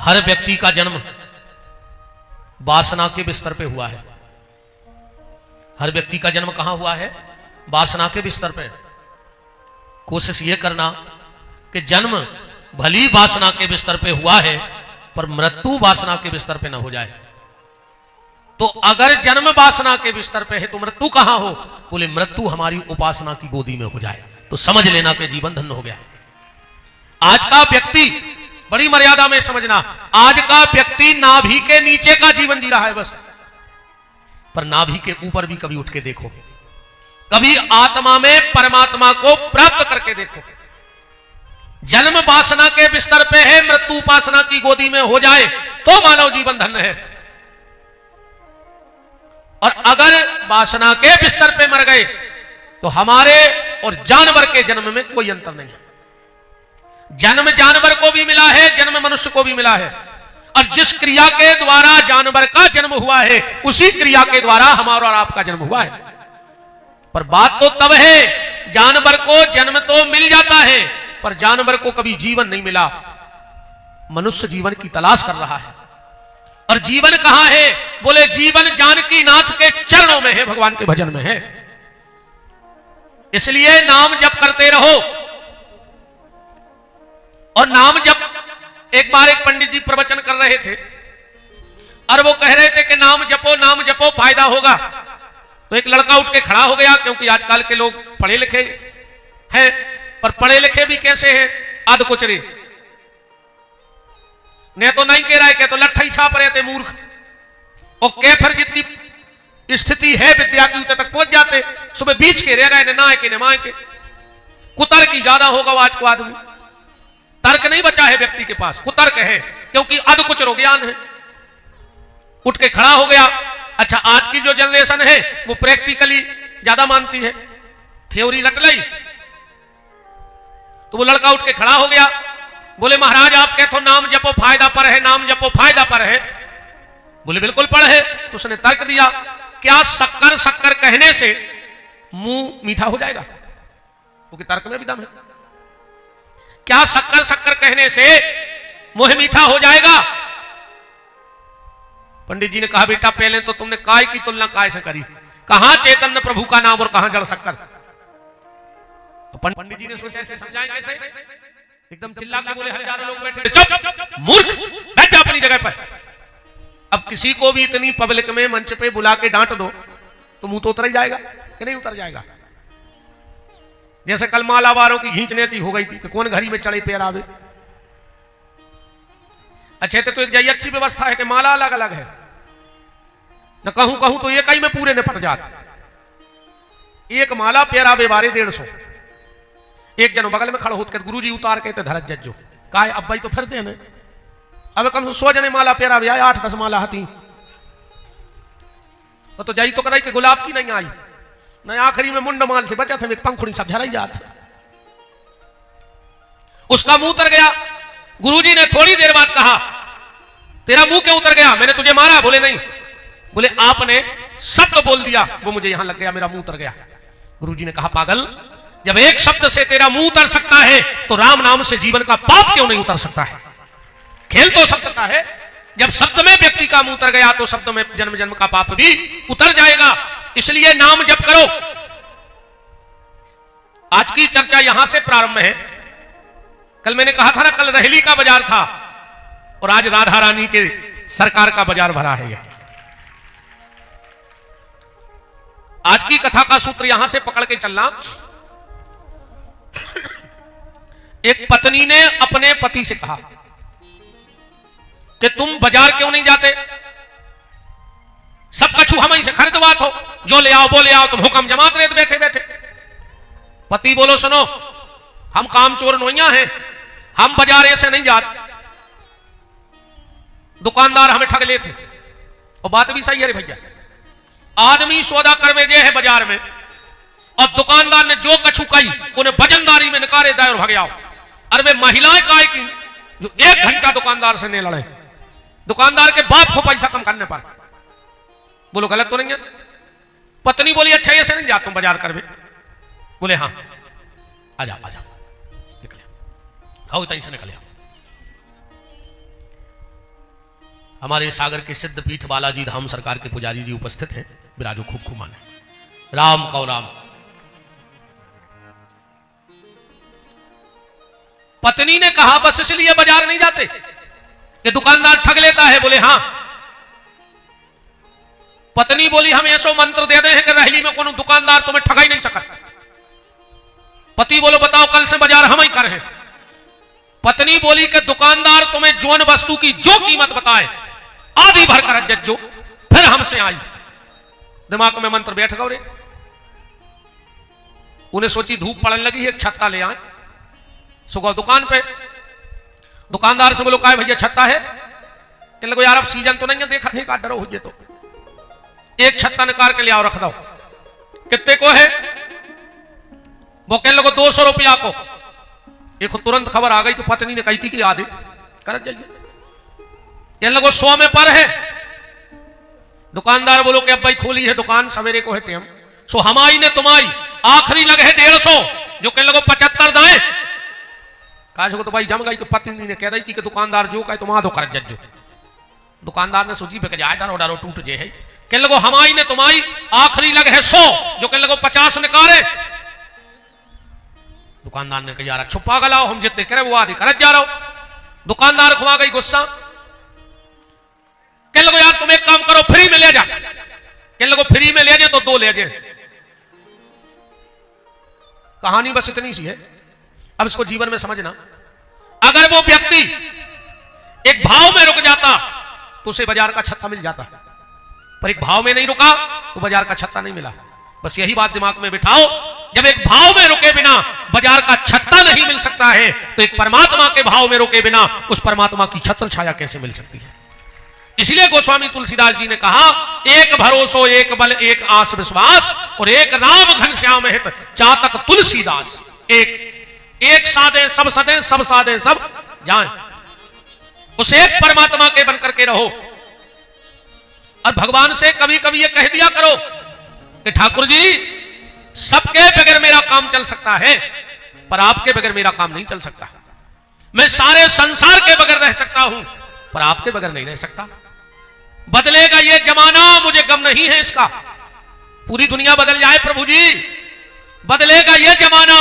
हर व्यक्ति का जन्म वासना के बिस्तर पे हुआ है। हर व्यक्ति का जन्म कहां हुआ है? वासना के बिस्तर पे। कोशिश यह करना कि जन्म भली वासना के बिस्तर पे हुआ है पर मृत्यु वासना के बिस्तर पे ना हो जाए। तो अगर जन्म वासना के बिस्तर पे है तो मृत्यु कहां हो? बोले मृत्यु हमारी उपासना की गोदी में हो जाए तो समझ लेना कि जीवन धन्य हो गया। आज का व्यक्ति, बड़ी मर्यादा में समझना, आज का व्यक्ति नाभि के नीचे का जीवन जी रहा है बस। पर नाभि के ऊपर भी कभी उठ के देखो, कभी आत्मा में परमात्मा को प्राप्त करके देखो। जन्म वासना के बिस्तर पे है, मृत्यु उपासना की गोदी में हो जाए तो मानव जीवन धन्य है। और अगर वासना के बिस्तर पे मर गए तो हमारे और जानवर के जन्म में कोई अंतर नहीं है। जन्म जानवर को भी मिला है, जन्म मनुष्य को भी मिला है। और जिस क्रिया के द्वारा जानवर का जन्म हुआ है उसी क्रिया के द्वारा हमारा और आपका जन्म हुआ है। पर बात तो तब है, जानवर को जन्म तो मिल जाता है पर जानवर को कभी जीवन नहीं मिला। मनुष्य जीवन की तलाश कर रहा है। और जीवन कहां है? बोले जीवन जानकी नाथ के चरणों में है, भगवान के भजन में है। इसलिए नाम जप करते रहो। और नाम जप, एक बार एक पंडित जी प्रवचन कर रहे थे और वो कह रहे थे कि नाम जपो फायदा होगा। तो एक लड़का उठ के खड़ा हो गया, क्योंकि आजकल के लोग पढ़े लिखे हैं, पर पढ़े लिखे भी कैसे हैं? आध कुचरे। ने तो नहीं कह रहा है, क्या तो लट्ठा ही छाप रहे थे मूर्ख। और के फिर जितनी स्थिति है विद्या की उतने तक पहुंच जाते, सुबह बीच के रह गए, ना के नमाए के। कुतर की ज्यादा होगा आज को आदमी, तर्क नहीं बचा है व्यक्ति के पास, कुतर्क है, क्योंकि अध कुचरो ज्ञान है। उठ के खड़ा हो गया। अच्छा, आज की जो जनरेशन है वो प्रैक्टिकली ज्यादा मानती है, थ्योरी रट ली। तो वो लड़का उठ के खड़ा हो गया, बोले महाराज आप कहते हो नाम जपो फायदा पर है, नाम जपो फायदा पर है। बोले बिल्कुल पर है। तो उसने तर्क दिया, क्या शक्कर शक्कर कहने से मुंह मीठा हो जाएगा? क्योंकि तर्क में भी दम है। क्या शक्कर शक्कर कहने से मुंह मीठा हो जाएगा? पंडित जी ने कहा बेटा पहले तो तुमने काय की तुलना काय से करी? कहां चैतन्य प्रभु का नाम और कहां जड़ शक्कर? तो पंडित जी ने सोचा ऐसे समझाएं कैसे? एकदम चिल्ला के बोले, हजारों लोग बैठे, चुप मूर्ख, बैठ जा अपनी जगह पर। अब किसी को भी इतनी पब्लिक में मंच पे बुला के डांट दो तो मुंह तो उतर ही जाएगा कि नहीं उतर जाएगा? जैसे कल मालावारों की घींचने ची हो गई थी कि कौन घड़ी में चढ़े पैर आवे। अच्छे तो एक जई अच्छी व्यवस्था है कि माला अलग अलग है, न कहूं कहूं तो एक ही में पूरे निपट जाते। एक माला पैर आवे 1250। एक जन बगल में खड़ा होते गुरु जी उतार के धरत जज्जो का अब भाई तो फिर देने। अब कम 100 जने माला पैर आवे, 8-10 माला हती तो जाई तो कराई कि गुलाब की नहीं आई, न आखिरी में मुंड माल से बचा था, पंखुड़ी सब झराई जात। उसका मुंह उतर गया। गुरुजी ने थोड़ी देर बाद कहा तेरा मुंह क्यों उतर गया? मैंने तुझे मारा? बोले नहीं। बोले आपने शब्द बोल दिया, वो मुझे यहां लग गया, मेरा मुंह उतर गया। गुरुजी ने कहा पागल, जब एक शब्द से तेरा मुंह उतर सकता है तो राम नाम से जीवन का पाप क्यों नहीं उतर सकता है? खेल तो सब सकता है। जब शब्द में व्यक्ति का मुंह उतर गया तो शब्द में जन्म जन्म का पाप भी उतर जाएगा। इसलिए नाम जप करो। आज की चर्चा यहां से प्रारंभ है। कल मैंने कहा था ना, कल रहेली का बाजार था और आज राधा रानी के सरकार का बाजार भरा है। आज की कथा का सूत्र यहां से पकड़ के चलना। एक पत्नी ने अपने पति से कहा कि तुम बाजार क्यों नहीं जाते? सब कछु हम ही से खरीदवात हो, जो ले आओ वो ले आओ, तुम हुक्म जमात रहे बैठे बैठे। पति बोलो सुनो, हम कामचोर नोइया हैं, हम बाजार ऐसे नहीं जाते। दुकानदार हमें ठग लेते। और बात भी सही है रे भैया। आदमी सौदा करवे जे है बाजार में और दुकानदार ने जो कछु कही उन्हें वजनदारी में निकारे दायर भाग आओ। अरे वे महिलाएं काय की जो 1 घंटा दुकानदार से नहीं लड़े, दुकानदार के बाप को पैसा कम करने पर। बोलो गलत तो नहीं है? पत्नी बोली अच्छा ऐसे नहीं जाता हूं बाजार करवे। बोले हाँ आ जाओ निकले आओ, तई से निकले आओ। हमारे सागर के सिद्ध पीठ बालाजी धाम सरकार के पुजारी जी उपस्थित हैं, विराजो खूब खूब माने। राम कौ राम। पत्नी ने कहा बस इसलिए बाजार नहीं जाते कि दुकानदार ठग लेता है? बोले हां। पत्नी बोली हम ऐसो मंत्र दे दे हैं कि रहली में कोनो दुकानदार तुम्हें ठगा ही नहीं सकता। पति बोलो बताओ कल से बाजार हम ही कर हैं। पत्नी बोली कि दुकानदार तुम्हें जोन वस्तु की जो कीमत बताए आधी भर कर जज्जो, फिर हमसे आई। दिमाग में मंत्र बैठ गए। उन्हें सोची धूप पड़ने लगी है, छत्ता ले आए। सुबह दुकान पे दुकानदार से बोलो काय भैया छत्ता है? इन लोगों यार अब सीजन तो नहीं है, देखा थे का डरो हो तो एक छत्ता निकाल के ले आओ, रख दो। कितने को है? वो कहने लगो 200 रुपया को। एक तुरंत खबर आ गई कि पत्नी ने कही थी कि आधे कर जाइए। इन लोगों 100 में पर है। दुकानदार बोलो कि अब भाई खोली है दुकान, सवेरे को है टेम। सो हमारी ने तुम्हारी आखिरी लगे है 150, जो कहने लगो 75 दाए। काश को तो भाई जम गई कि पत्नी ने कह रही थी कि दुकानदार जो कहे तुम आधो कर जज्जो। दुकानदार ने सोची पे जाए डारो डारो टूट जे है। कहने लगो हमारी ने तुम्हारी आखिरी लग है 100, जो कहने लगो 50 निकाले। दुकानदार ने कहा यार छुपा गलाओ, हम जितने करे वो आधे कर जा रहा हूं। दुकानदार खुआ गई गुस्सा। कहने लगो यार तुम एक काम करो, फ्री में ले जा। कहने लगो फ्री में ले जाए तो 2 ले जाए। कहानी बस इतनी सी है, अब इसको जीवन में समझना। अगर वो व्यक्ति एक भाव में रुक जाता तो उसे बाजार का छत्ता मिल जाता, पर एक भाव में नहीं रुका तो बाजार का छत्ता नहीं मिला। बस यही बात दिमाग में बिठाओ, जब एक भाव में रुके बिना बाजार का छत्ता नहीं मिल सकता है तो एक परमात्मा के भाव में रुके बिना उस परमात्मा की छत्र छाया कैसे मिल सकती है? इसलिए गोस्वामी तुलसीदास जी ने कहा एक भरोसो एक बल एक आस विश्वास और एक राम घनश्याम हित चातक तुलसीदास। एक साधे सब सदे, सब साधे सब जाए। उस एक परमात्मा के बनकर के रहो। और भगवान से कभी कभी ये कह दिया करो कि ठाकुर जी सबके बगैर मेरा काम चल सकता है, पर आपके बगैर मेरा काम नहीं चल सकता। मैं सारे संसार के बगैर रह सकता हूं, पर आपके बगैर नहीं रह सकता। बदलेगा ये जमाना, मुझे गम नहीं है इसका। पूरी दुनिया बदल जाए प्रभु जी, बदलेगा ये जमाना,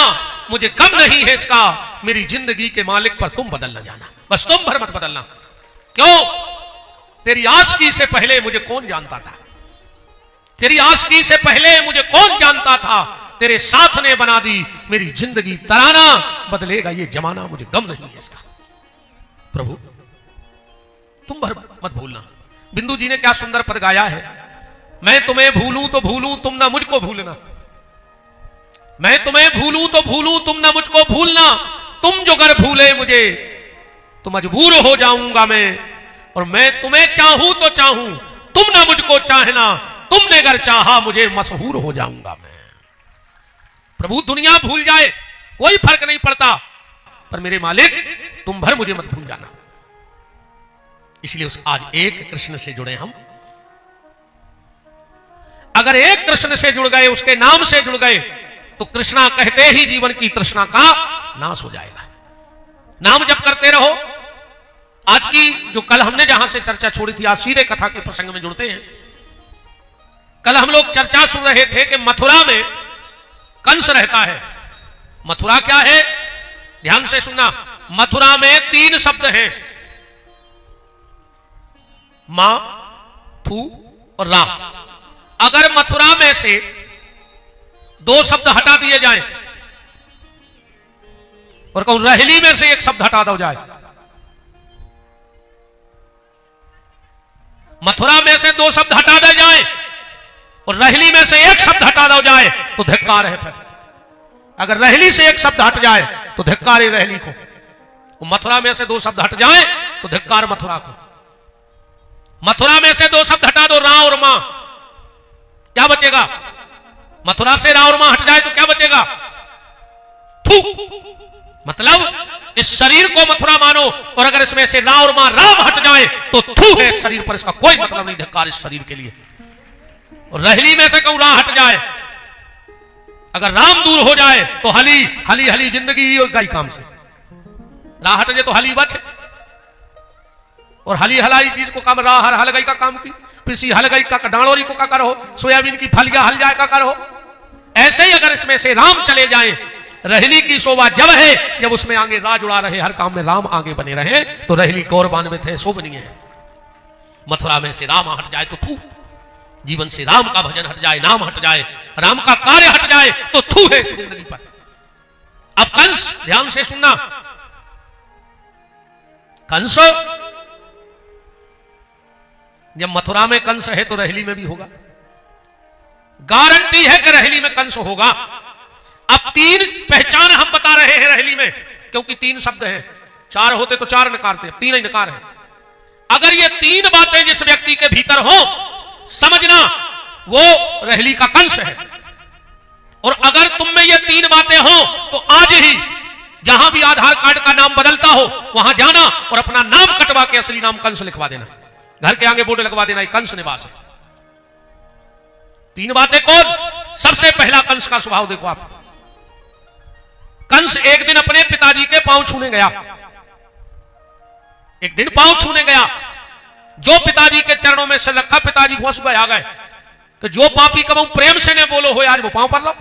मुझे गम नहीं है इसका। मेरी जिंदगी के मालिक पर तुम बदल न जाना, बस तुम भर मत बदलना। क्यों? तेरी आशिकी से पहले मुझे कौन जानता था? तेरी आशिकी से पहले मुझे कौन जानता था? तेरे साथ ने बना दी मेरी जिंदगी तराना। बदलेगा ये जमाना, मुझे गम नहीं है इसका। प्रभु तुम भर मत भूलना। बिंदु जी ने क्या सुंदर पद गाया है, मैं तुम्हें भूलूं तो भूलूं तुम ना मुझको भूलना। मैं तुम्हें भूलूं तो भूलूं तुम ना मुझको भूलना। तुम जो अगर भूले मुझे तो मजबूर हो जाऊंगा मैं, और मैं तुम्हें चाहूं तो चाहूं तुम ना मुझको चाहना। तुमने अगर चाहा मुझे मशहूर हो जाऊंगा मैं। प्रभु दुनिया भूल जाए कोई फर्क नहीं पड़ता, पर मेरे मालिक तुम भर मुझे मत भूल जाना। इसलिए उस आज एक कृष्ण से जुड़े हम। अगर एक कृष्ण से जुड़ गए, उसके नाम से जुड़ गए, तो कृष्णा कहते ही जीवन की तृष्णा का नाश हो जाएगा। नाम जप करते रहो। आज की जो कल हमने जहां से चर्चा छोड़ी थी, आज सीधे कथा के प्रसंग में जुड़ते हैं। कल हम लोग चर्चा सुन रहे थे कि मथुरा में कंस रहता है। मथुरा क्या है? ध्यान से सुनना। मथुरा में 3 शब्द हैं, मां, थू और राम। अगर मथुरा में से 2 शब्द हटा दिए जाएं और कहूं रहली में से 1 शब्द हटा दो जाए, मथुरा में से 2 शब्द हटा दे जाए और रहली में से 1 शब्द हटा दो जाए तो धिक्कार है। फिर अगर रहली से 1 शब्द हट जाए तो धिक्कार है रहली को। मथुरा में से 2 शब्द हट जाए तो धिक्कार मथुरा को। मथुरा में से 2 शब्द हटा दो, रा और मां, क्या बचेगा? मथुरा से रा और मां हट जाए तो क्या बचेगा? थू। मतलब इस शरीर को मथुरा मानो, और अगर इसमें से रा और मां राम हट जाए तो थू है इस शरीर पर, इसका कोई मतलब नहीं। धिक्कार इस शरीर के लिए। और रहली में से कहूं रा हट जाए, अगर राम दूर हो जाए तो हली हली हली जिंदगी और गई काम से। रा हट जाए तो हली बच। और हली हलाई चीज को कम रहा हर हल गई का काम की, पिसी हल गई का डाणोरी को का करो, सोयाबीन की फलिया हल जाए का करो। ऐसे ही अगर इसमें से राम चले जाएं, रहली की शोभा जब है जब उसमें आगे राज उड़ा रहे, हर काम में राम आगे बने रहे, तो रहली गौरवान्वित है, शोभनीय है। मथुरा में से राम हट जाए तो थू, जीवन से राम का भजन हट जाए, नाम हट जाए, राम का कार्य हट जाए तो थू है इस जिंदगी पर। अब कंस, ध्यान से सुनना, कंस जब मथुरा में कंस है तो रहली में भी होगा, गारंटी है कि रहली में कंस होगा। अब 3 पहचान हम बता रहे हैं रहली में, क्योंकि 3 शब्द हैं, 4 होते तो 4 नकारते, 3 ही नकार है। अगर ये 3 बातें जिस व्यक्ति के भीतर हो, समझना वो रहली का कंस है। और अगर तुम में ये 3 बातें हो तो आज ही जहां भी आधार कार्ड का नाम बदलता हो वहां जाना और अपना नाम कटवा के असली नाम कंस लिखवा देना, घर के आगे बोर्ड लगवा देना, कंस निवास है। 3 बातें कौन? सबसे पहला कंस का स्वभाव देखो आप। कंस एक दिन अपने पिताजी के पांव छूने गया, एक दिन पांव छूने गया, जो पिताजी के चरणों में सिर रखा, पिताजी होश गए आ गए कि जो पापी कबू प्रेम से ने बोलो हो आज वो पांव पर लो।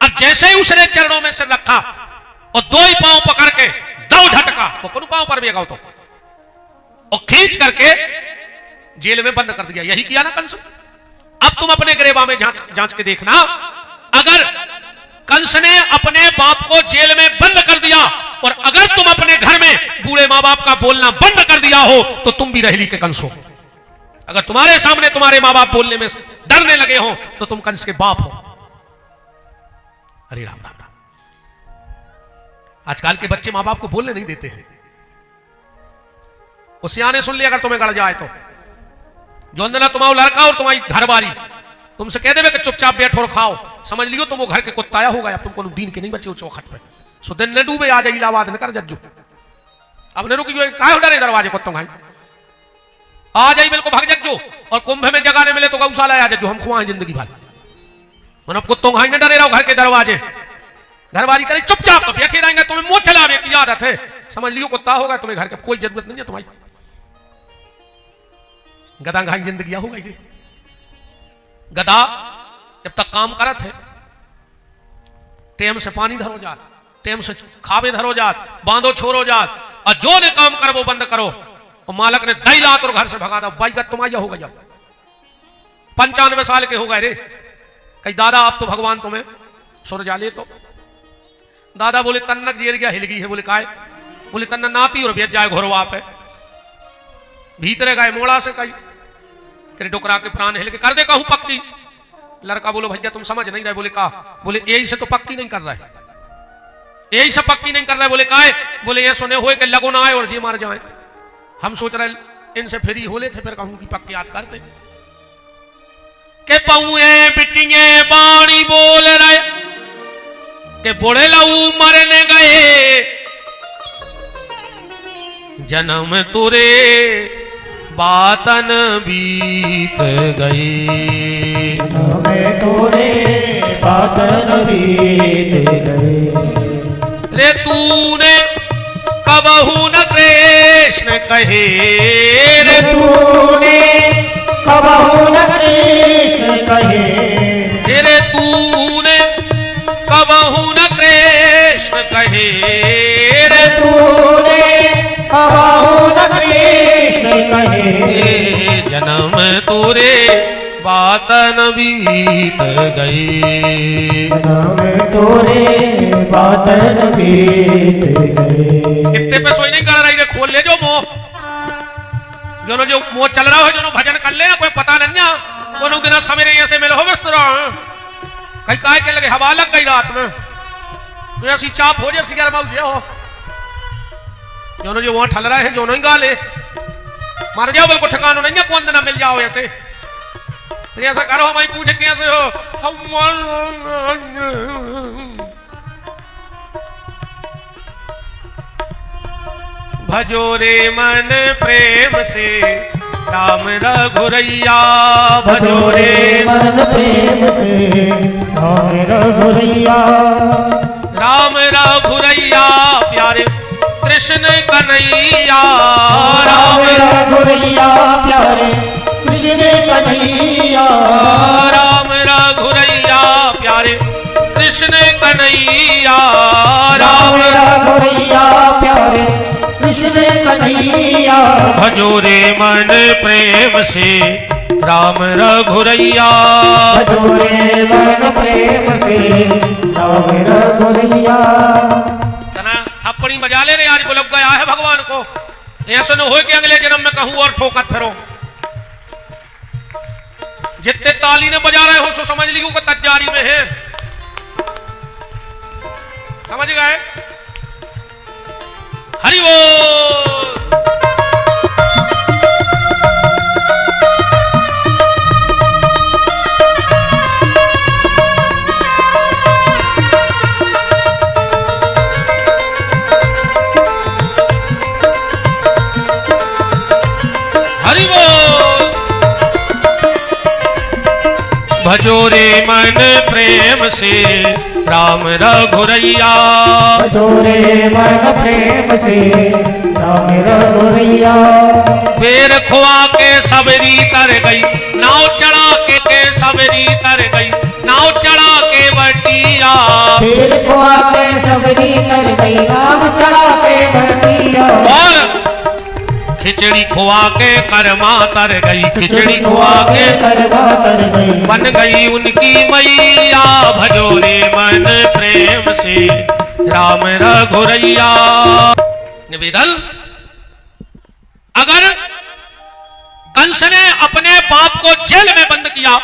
अब जैसे ही उसने चरणों में सिर रखा और 2 ही पांव पकड़ के दो झटका, वो कौन पांव पर भी गया तो, और खींच करके जेल में बंद कर दिया। यही किया ना कंस। अब तुम अपने गिरेबा में जांच के देखना, अगर कंस ने अपने बाप को जेल में बंद कर दिया और अगर तुम अपने घर में बूढ़े मां बाप का बोलना बंद कर दिया हो तो तुम भी रहली के कंस हो। अगर तुम्हारे सामने तुम्हारे मां बाप बोलने में डरने लगे हो तो तुम कंस के बाप हो। अरे राम राम राम। आजकल के बच्चे मां बाप को बोलने नहीं देते हैं। उस सियाने सुन लिया, अगर तुम्हें गड़ जाए तो जो अंदर तुम्हारा लड़का और तुम्हारी घरवारी तुमसे कह देवे कि चुपचाप बैठो और खाओ, समझ लियो तुम वो घर के कुत्ताया होगा, अब तुमको दीन के नहीं बचे हो चौखट पे। सो दिन न डूबे आ जाए इलाहाबाद न कर जज्जू। अब ने रुकी काहे डरे दरवाजे कुत्तों भाई आ जाई बिल्कुल भाग जज्जो, और कुंभ में जगह ने मिले तो गौशाला आ जज्जो, हम खुआएं जिंदगी भर। मतलब कुत्तों भाई न डरे रहो घर के दरवाजे, घरवारी करे चुपचाप तो बैठे रहेंगे, तुम्हें मुंह चलावे की आदत है, समझ लियो कुत्ता होगा, तुम्हें घर की कोई जरूरत नहीं है तुम्हारी। गधा घाई जिंदगी होगा ये। गधा जब तक काम करत है, टेम से पानी धरो जात, टेम से खावे धरो जात, बांधो छोड़ो जात, और जो ने काम कर वो बंद करो, और मालक ने दई लात और घर से भगा दो, बाई गत तुम्हारा हो गया। 95 साल के हो गए रे, कहीं दादा आप तो भगवान तुम्हें सुर जाले तो। दादा बोले तन्नक जेर गया हिल गई है, बोले काय? बोले तन्ना नाती और बेच जाए घोरवा पे भीतरे गए मोड़ा से कही करे डोकरा के प्राण हिल के कर दे कहूं पक्की। लड़का बोलो भैया तुम समझ नहीं रहे। बोले का? बोले यही से तो पक्की नहीं कर रहा है, यही से पक्की नहीं कर रहा है। बोले काय? बोले ये सुने हुए कि लगो ना आए और जी मार जाए। हम सोच रहे इनसे फ्री हो लेते, फिर कहूं की पक्की याद करते के पौए बिटिए बाणी बोल रहे के बुढ़े लऊ मरने गए, जन्म तुरे बातन बीत गई, जन्म तुरे बातन बीत गए। रे तूने कबहू न कृष्ण कहे, रे तूने कबहू न कृष्ण कहे, रे तूने कबहू न कृष्ण कहे, रे तूने कबहू न कृष्ण कहे, जन्म तुरे बातन बीत गई, जन्म तुरे बातन बीत गए। कितने पे सोई नहीं कर रही, खोल ले जो मोह, जो मोह चल रहा है, जो भजन कर लेना, कोई पता नहीं है कोनो दिन सवेरे ऐसे मिलो हो बस कहीं काय के लगे हवा लग गई रात में, तो ऐसी चाप हो जाए सिगर बाबू जे हो जो वहां ठल रहा है, जो नहीं गा ले मार जाओ बिल्कुल ठिकाना नहीं है, कौन दिन मिल जाओ ऐसे। तो ऐसा करो हमारी पूछे कैसे हो, भजो रे मन प्रेम से राम रघुरैया, भजो रे मन प्रेम से राम रघुरैया, राम रघुरैया प्यारे कृष्ण कन्हैया, रघुरैया प्यारे कृष्ण कन्हैया। राम रघुरैया प्यारे कृष्ण कन्हैया। राम रघुरैया प्यारे कृष्ण कन्हैया। भजो रे मन प्रेम से राम रघुरैया। भजो रे मन प्रेम से राम रघुरैया। तना थप्पड़ी बजा ले रे, आज बुलक गया है भगवान को। ऐसा न हो कि अगले जन्म में कहूं और ठोकर फिरो। जितने ताली ने बजा रहे हो सो समझ लियो कि तैयारी में है। समझ गए? हरि बोल। हरि बोल। भजो रे मन प्रेम से राम रघुरैया। भजो रे मन प्रेम से राम रघुरैया। बेर खुआ के सबरी तर गई, नाव चढ़ा के सबरी तर गई, नाव चढ़ा के बटिया। बेर खुआ के सबरी तर गई, नाव चढ़ा के बटिया। और खिचड़ी खुआ के करमा तर गई, खिचड़ी खुआ के करमा तर गई, बन गई उनकी मैया। भजो रे मन प्रेम से राम रघुरैया। निवेदन, अगर कंस ने अपने बाप को जेल में बंद किया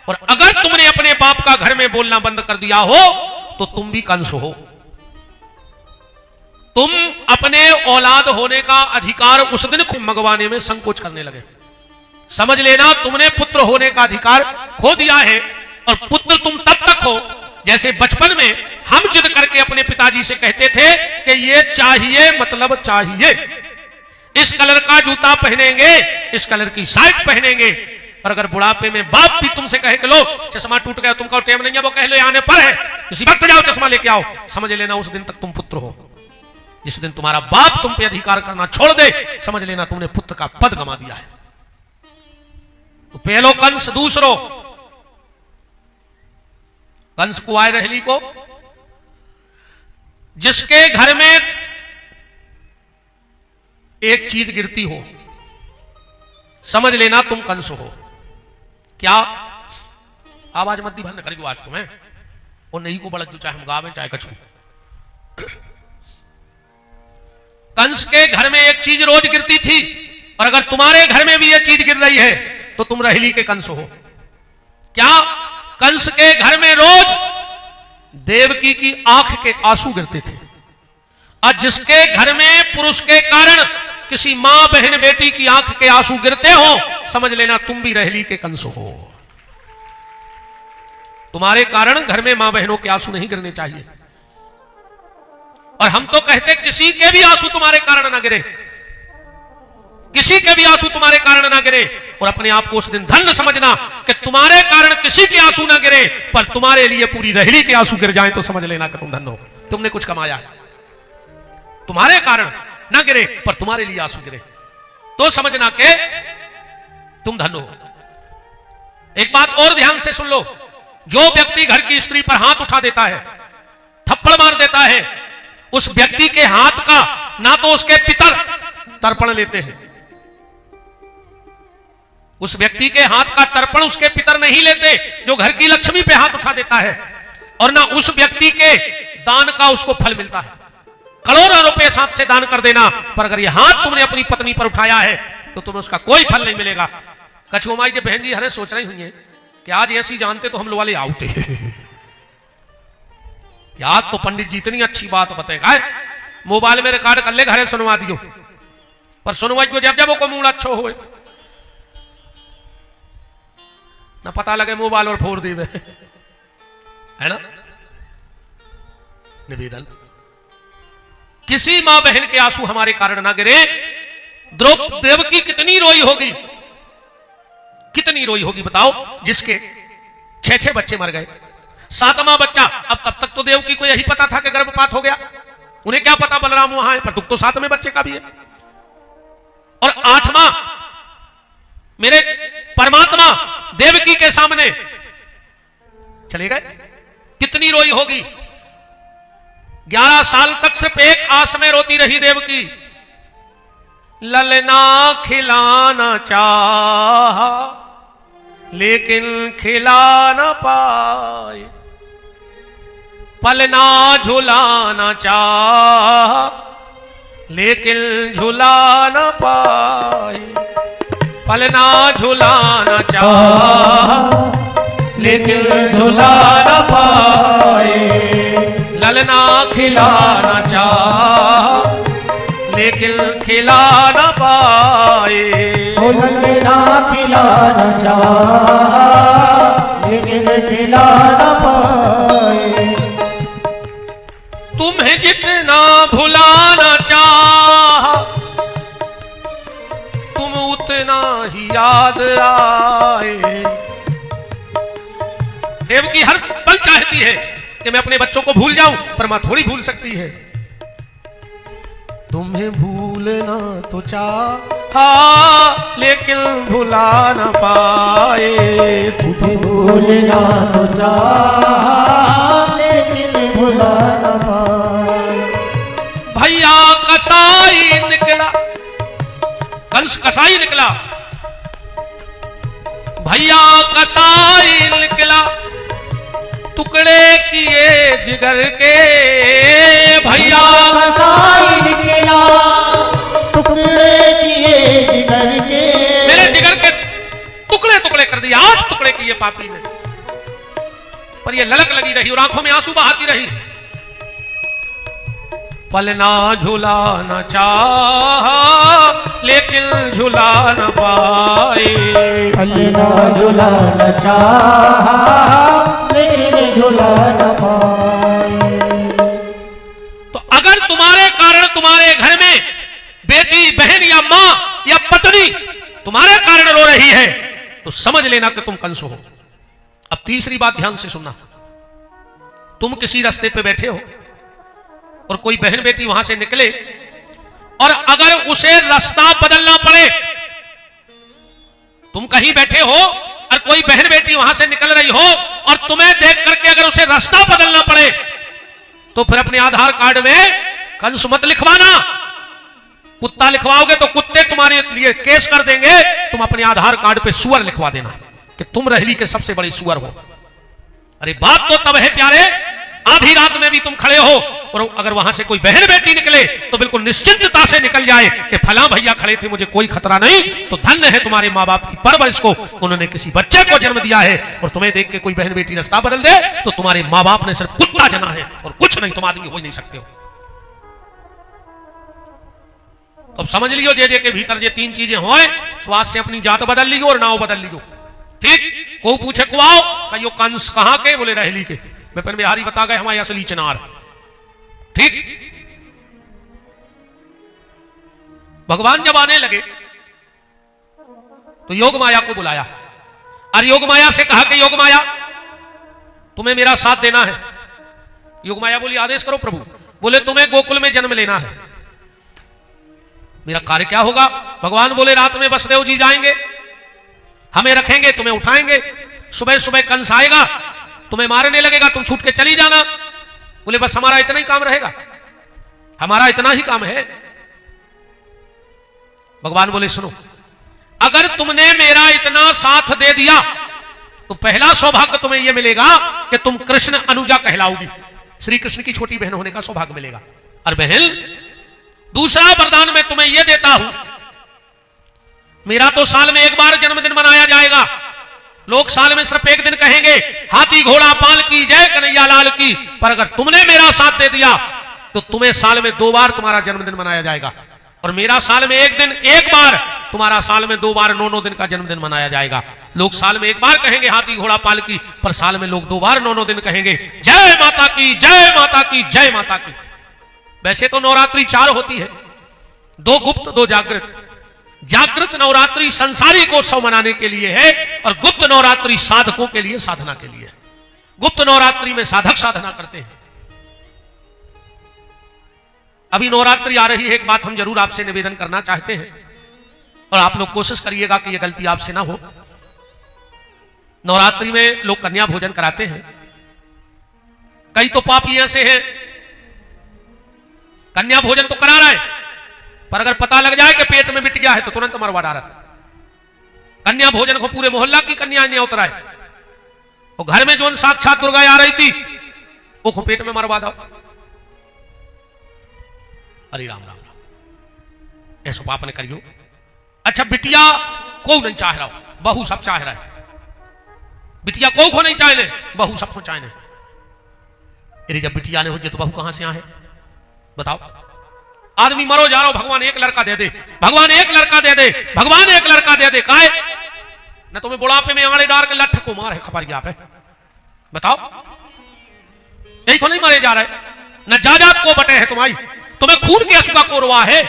और अगर तुमने अपने बाप का घर में बोलना बंद कर दिया हो तो तुम भी कंस हो। तुम अपने औलाद होने का अधिकार उस दिन खुद मंगवाने में संकोच करने लगे। समझ लेना, तुमने पुत्र होने का अधिकार खो दिया है। और पुत्र तुम तब तक हो जैसे बचपन में हम जिद करके अपने पिताजी से कहते थे कि ये चाहिए, मतलब चाहिए, इस कलर का जूता पहनेंगे, इस कलर की शर्ट पहनेंगे। और अगर बुढ़ापे में बाप भी तुमसे कहे कि लो चश्मा टूट गया, तुमका टेम नहीं है, वो कह लो आने पर है, इसी वक्त जाओ चश्मा लेके आओ, समझ लेना उस दिन तक तुम पुत्र हो। जिस दिन तुम्हारा बाप तुम पे अधिकार करना छोड़ दे, समझ लेना तुमने पुत्र का पद गंवा दिया है। तो पहलो कंस, दूसरो कंस को आए रहली को, जिसके घर में एक चीज गिरती हो, समझ लेना तुम कंस हो। क्या? आवाज मत दी भर करी आज तुम्हें, और नहीं को बड़क जो चाहे हम गावे चाहे कछू। कंस के घर में एक चीज रोज गिरती थी, और अगर तुम्हारे घर में भी ये चीज गिर रही है तो तुम रहली के कंस हो। क्या? कंस के घर में रोज देवकी की आंख के आंसू गिरते थे, और जिसके घर में पुरुष के कारण किसी मां बहन बेटी की आंख के आंसू गिरते हो, समझ लेना तुम भी रहली के कंस हो। तुम्हारे कारण घर में मां बहनों के आंसू नहीं गिरने चाहिए। और हम तो कहते किसी के भी आंसू तुम्हारे कारण ना गिरे, किसी के भी आंसू तुम्हारे कारण ना गिरे। और अपने आप को उस दिन धन्य समझना कि तुम्हारे कारण किसी के आंसू ना गिरे, पर तुम्हारे लिए पूरी रहली के आंसू गिर जाएं तो समझ लेना कि तुम धन्य हो, तुमने कुछ कमाया है। तुम्हारे कारण ना गिरे पर तुम्हारे लिए आंसू गिरे तो समझना कि तुम धन्य हो। एक बात और ध्यान से सुन लो, जो व्यक्ति घर की स्त्री पर हाथ उठा देता है, थप्पड़ मार देता है, उस व्यक्ति के हाथ का ना तो उसके पितर तर्पण लेते हैं, उस व्यक्ति के हाथ का तर्पण उसके पितर नहीं लेते जो घर की लक्ष्मी पे हाथ उठा देता है, और ना उस व्यक्ति के दान का उसको फल मिलता है। करोड़ों रुपए सांप से दान कर देना, पर अगर यह हाथ तुमने अपनी पत्नी पर उठाया है तो तुम्हें उसका कोई फल नहीं मिलेगा। कछु माई जी बहन जी हरे सोच रही हुई है कि आज ऐसी जानते तो हम लोग वाले आउटे आज तो पंडित जी इतनी अच्छी बात बताएगा, मोबाइल में रिकॉर्ड कर ले, घरे सुनवा दियो, पर सुनवाई को जब जब वो मूड अच्छो हो ना पता लगे मोबाइल और फोड़ देवे, है ना। निवेदन, किसी मां बहन के आंसू हमारे कारण ना गिरे। देवकी कितनी रोई होगी, कितनी रोई होगी बताओ, जिसके 6 बच्चे मर गए, 7वां बच्चा, अब तब तक तो देवकी को यही पता था कि गर्भपात हो गया, उन्हें क्या पता बलराम वहां है, पर दुख तो 7वें बच्चे का भी है। और 8वां मेरे परमात्मा देवकी के सामने चले गए। कितनी रोई होगी। 11 साल तक सिर्फ एक आस में रोती रही देवकी, ललना खिलाना चाहा लेकिन खिला न पाए, पलना झुलाना चाहा लेकिन झुला न पाए, पलना झुलाना चाहा लेकिन झुला न पाए, ललना खिलाना चाहा लेकिन खिला न पाए, ललना खिलाना चाहा लेकिन खिला न पाए। तुम्हें जितना भुलाना चाहा तुम उतना ही याद आए। देवकी हर पल चाहती है कि मैं अपने बच्चों को भूल जाऊं, पर मां थोड़ी भूल सकती है। तुम्हें भूलना तो चाहा लेकिन भुला न पाए, तुझे भूलना तो चाहा लेकिन भुला न पाए। भैया कसाई निकला, कंस कसाई निकला, भैया कसाई निकला, टुकड़े किए जिगर के, भैया कसाई निकला, टुकड़े किए जिगर के, मेरे जिगर के टुकड़े टुकड़े कर दिए, 8 टुकड़े किए पापी ने। पर ये ललक लगी रही और आंखों में आंसू बहाती रही। पलना झुलाना चाहा लेकिन झुला न पाए, पलना झुलाना चाहा लेकिन झुला न पाए। तो अगर तुम्हारे कारण तुम्हारे घर में बेटी बहन या मां या पत्नी तुम्हारे कारण रो रही है तो समझ लेना कि तुम कंस हो। अब तीसरी बात ध्यान से सुनना। तुम किसी रास्ते पे बैठे हो और कोई बहन बेटी वहां से निकले और अगर उसे रास्ता बदलना पड़े, तुम कहीं बैठे हो और कोई बहन बेटी वहां से निकल रही हो और तुम्हें देख करके अगर उसे रास्ता बदलना पड़े तो फिर अपने आधार कार्ड में कंस मत लिखवाना। कुत्ता लिखवाओगे तो कुत्ते तुम्हारे लिए केस कर देंगे। तुम अपने आधार कार्ड पे सुअर लिखवा देना कि तुम रहली के सबसे बड़े सुअर हो। अरे बात तो तब है प्यारे, आधी रात में भी तुम खड़े हो और अगर वहां से कोई बहन बेटी निकले तो बिल्कुल निश्चिंतता से निकल जाए कि फलां भैया खड़े थे, मुझे कोई खतरा नहीं। तो धन्य है तुम्हारे माँ बाप की परवरिश को, उन्होंने किसी बच्चे को जन्म दिया है। और तुम्हें देख के कोई बहन बेटी रास्ता बदल दे तो तुम्हारे माँ बाप ने सिर्फ कुत्ता जना है और कुछ नहीं, तुम आदमी हो ही नहीं सकते हो। अब समझ लियो, जे के भीतर ये 3 चीजें हो, स्वास्थ्य से अपनी जात बदल लियो और नाव बदल लियो। ठीक, को पूछे कुआओ कहियो कंस कहां के, बोले रहली के। विपिन बिहारी बता गए हमारे असली चनार। ठीक, भगवान जब आने लगे तो योग माया को बुलाया और योग माया से कहा कि योग माया तुम्हें मेरा साथ देना है। योग माया बोली आदेश करो प्रभु। बोले तुम्हें गोकुल में जन्म लेना है। मेरा कार्य क्या होगा? भगवान बोले रात में वसुदेव जी जाएंगे, हमें रखेंगे, तुम्हें उठाएंगे, सुबह सुबह कंस आएगा, तुम्हें मारने लगेगा, तुम छूट के चली जाना। बोले बस हमारा इतना ही काम रहेगा, हमारा इतना ही काम है। भगवान बोले सुनो, अगर तुमने मेरा इतना साथ दे दिया तो पहला सौभाग्य तुम्हें यह मिलेगा कि तुम कृष्ण अनुजा कहलाओगी, श्री कृष्ण की छोटी बहन होने का सौभाग्य मिलेगा। और बहन दूसरा वरदान मैं तुम्हें यह देता हूं, मेरा तो साल में एक बार जन्मदिन मनाया जाएगा। लोग साल में सिर्फ एक दिन कहेंगे हाथी घोड़ा पाल की जय कन्हैया लाल की, पर अगर तुमने मेरा साथ दे दिया तो तुम्हें साल में 2 बार तुम्हारा जन्मदिन मनाया जाएगा। और मेरा साल में एक दिन एक बार, तुम्हारा साल में 2 बार 9-9 दिन का जन्मदिन मनाया जाएगा। लोग साल में एक बार कहेंगे हाथी घोड़ा पाल की, पर साल में लोग 2 बार 9-9 दिन कहेंगे जय माता की जय माता की जय माता की। वैसे तो नवरात्रि 4 होती है, 2 गुप्त 2 जागृत। जागृत नवरात्रि संसारी को उत्सव मनाने के लिए है और गुप्त नवरात्रि साधकों के लिए, साधना के लिए। गुप्त नवरात्रि में साधक साधना करते हैं। अभी नवरात्रि आ रही है, एक बात हम जरूर आपसे निवेदन करना चाहते हैं और आप लोग कोशिश करिएगा कि यह गलती आपसे ना हो। नवरात्रि में लोग कन्या भोजन कराते हैं। कई तो पापी ऐसे हैं, कन्या भोजन तो करा रहा है, पर अगर पता लग जाए कि पेट में मिट गया है तो तुरंत मरवा डाला। कन्या भोजन को पूरे मोहल्ला की कन्या ने उतराए, और घर में जो साक्षात दुर्गा आ रही थी वो को पेट में मरवा दो। अरे राम राम राम, ऐसा पाप ने करियो। अच्छा, बिटिया को नहीं चाह रहा, बहू सब चाह रहा है। बिटिया को नहीं चाहे, बहू सबको चाहे। अरे जब बिटिया ने हो जाए तो बहू कहां से आए बताओ। आदमी मरो जा रहा हो, भगवान एक लड़का दे दे, भगवान एक लड़का दे दे, भगवान एक लड़का दे दे। काहे न तुम्हें बुढ़ापे में आड़े डार के लठ को मार है खपरिया पे, बताओ। यही तो नहीं मारे जा रहे, न जायदाद को बटे है तुम्हारी, तुम्हें खून के आंसू का कोरवा है,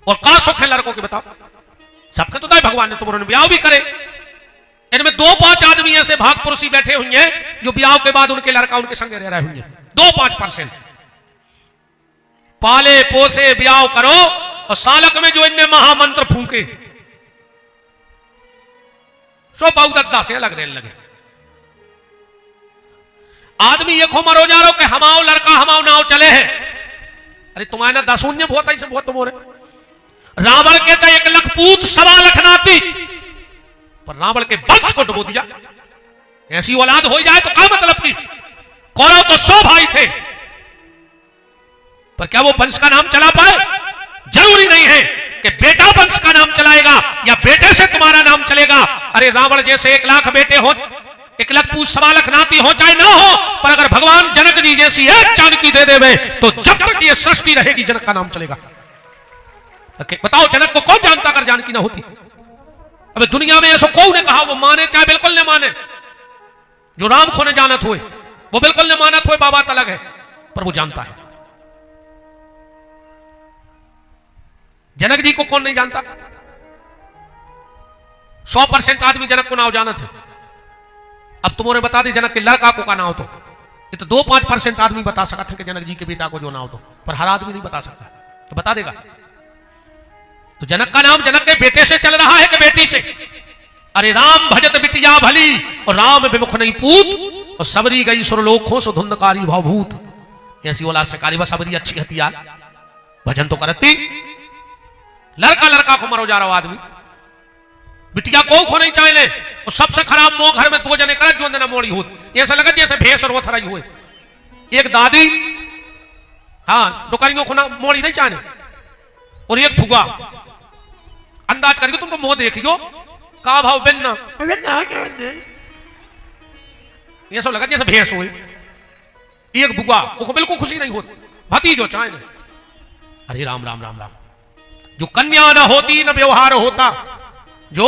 और का सुख है लड़कों के बताओ। सबके तो भगवान ने तुम्हारे ब्याह भी करे। इनमें 2-5 आदमी ऐसे भाग पुरुषी बैठे हुए हैं जो ब्याह के बाद उनके लड़का उनके संगे रह रहे हुए हैं। 2-5% पाले पोसे ब्याह करो, और सालक में जो इनने महामंत्र फूके सो बहुदत्ता से अलग रहने लगे। आदमी ये खो मरो जा रहा हो कि हमाओ लड़का हमाओ नाव चले है। अरे तुम्हारे ना 10 बहुत ऐसे बहुत तुम हो रहे। रावण के तो 1 लाख पूत 1.25 लाख नाती, पर रावण के वंश को डुबो दिया। ऐसी औलाद हो जाए तो क्या मतलब की। कौरव तो 100 भाई थे, पर क्या वो वंश का नाम चला पाए। जरूरी नहीं है कि बेटा वंश का नाम चलाएगा या बेटे से तुम्हारा नाम चलेगा। अरे रावण जैसे 1 लाख बेटे हो, 1 लाख पूत 1.25 लाख नाती हो चाहे ना हो, पर अगर भगवान जनक जी जैसी एक जानकी दे देवे तो जब तक ये सृष्टि रहेगी जनक का नाम चलेगा। बताओ, जनक को कौन जानता अगर जानकी ना होती। अबे दुनिया में ऐसा कौन ने कहा वो माने चाहे बिल्कुल न माने। जो राम को ने जानत हुए वो बिल्कुल न मानत हुए, बाबा अलग है, पर वो जानता है। जनक जी को कौन नहीं जानता। 100% आदमी जनक को नाव जानत है। अब तुम्हारे बता दी जनक के लड़का को का नाव, तो ये तो 2-5% आदमी बता सकते हैं कि जनक जी के बेटा को जो नाव, तो पर हर आदमी नहीं बता सकता। तो बता देगा। तो जनक का नाम जनक के बेटे से चल रहा है कि बेटी से। अरे राम भजत बिटिया भली, और राम विमुख नहीं पूत, और सबरी गई सुरलोखों सो धुंधकारी भावभूत। ऐसी औलाद से कारी, बस सबरी अच्छी हथियार, भजन तो करती। लड़का लड़का को मरो जा रहा हो आदमी, बिटिया को नहीं चाहे। और सबसे खराब मोह घर में 2 जने कर जो ना मोड़ी हो, ऐसा लगा जैसे भैंस रोथ रही हुए। एक दादी, हाँ डुकरियों को ना मोड़ी नहीं चाहने, और एक फुगा। अंदाज करके तुमको मोह देखियो का भाव बिन्ना, ये सब लगा जैसे भैंस हुई। एक फुगा वो बिल्कुल खुशी नहीं होती, भतीजो चाहे। अरे राम राम राम राम। जो कन्या न होती न व्यवहार होता, जो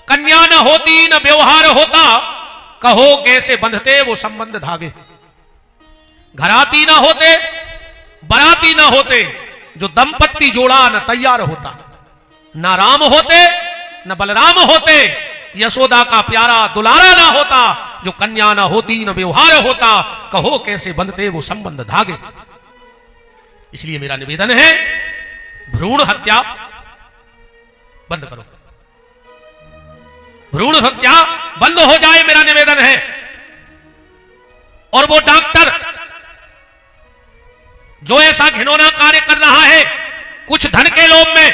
कन्या न होती न व्यवहार होता, कहो कैसे बंधते वो संबंध धागे। घराती ना होते बराती ना होते, जो दंपत्ति जोड़ा न तैयार होता। ना राम होते न बलराम होते, यशोदा का प्यारा दुलारा ना होता। जो कन्या ना होती न व्यवहार होता, कहो कैसे बंधते वो संबंध धागे। इसलिए मेरा निवेदन है, भ्रूण हत्या बंद करो। भ्रूण हत्या बंद हो जाए, मेरा निवेदन है। और वो डॉक्टर जो ऐसा घिनौना कार्य कर रहा है, कुछ धन के लोभ में,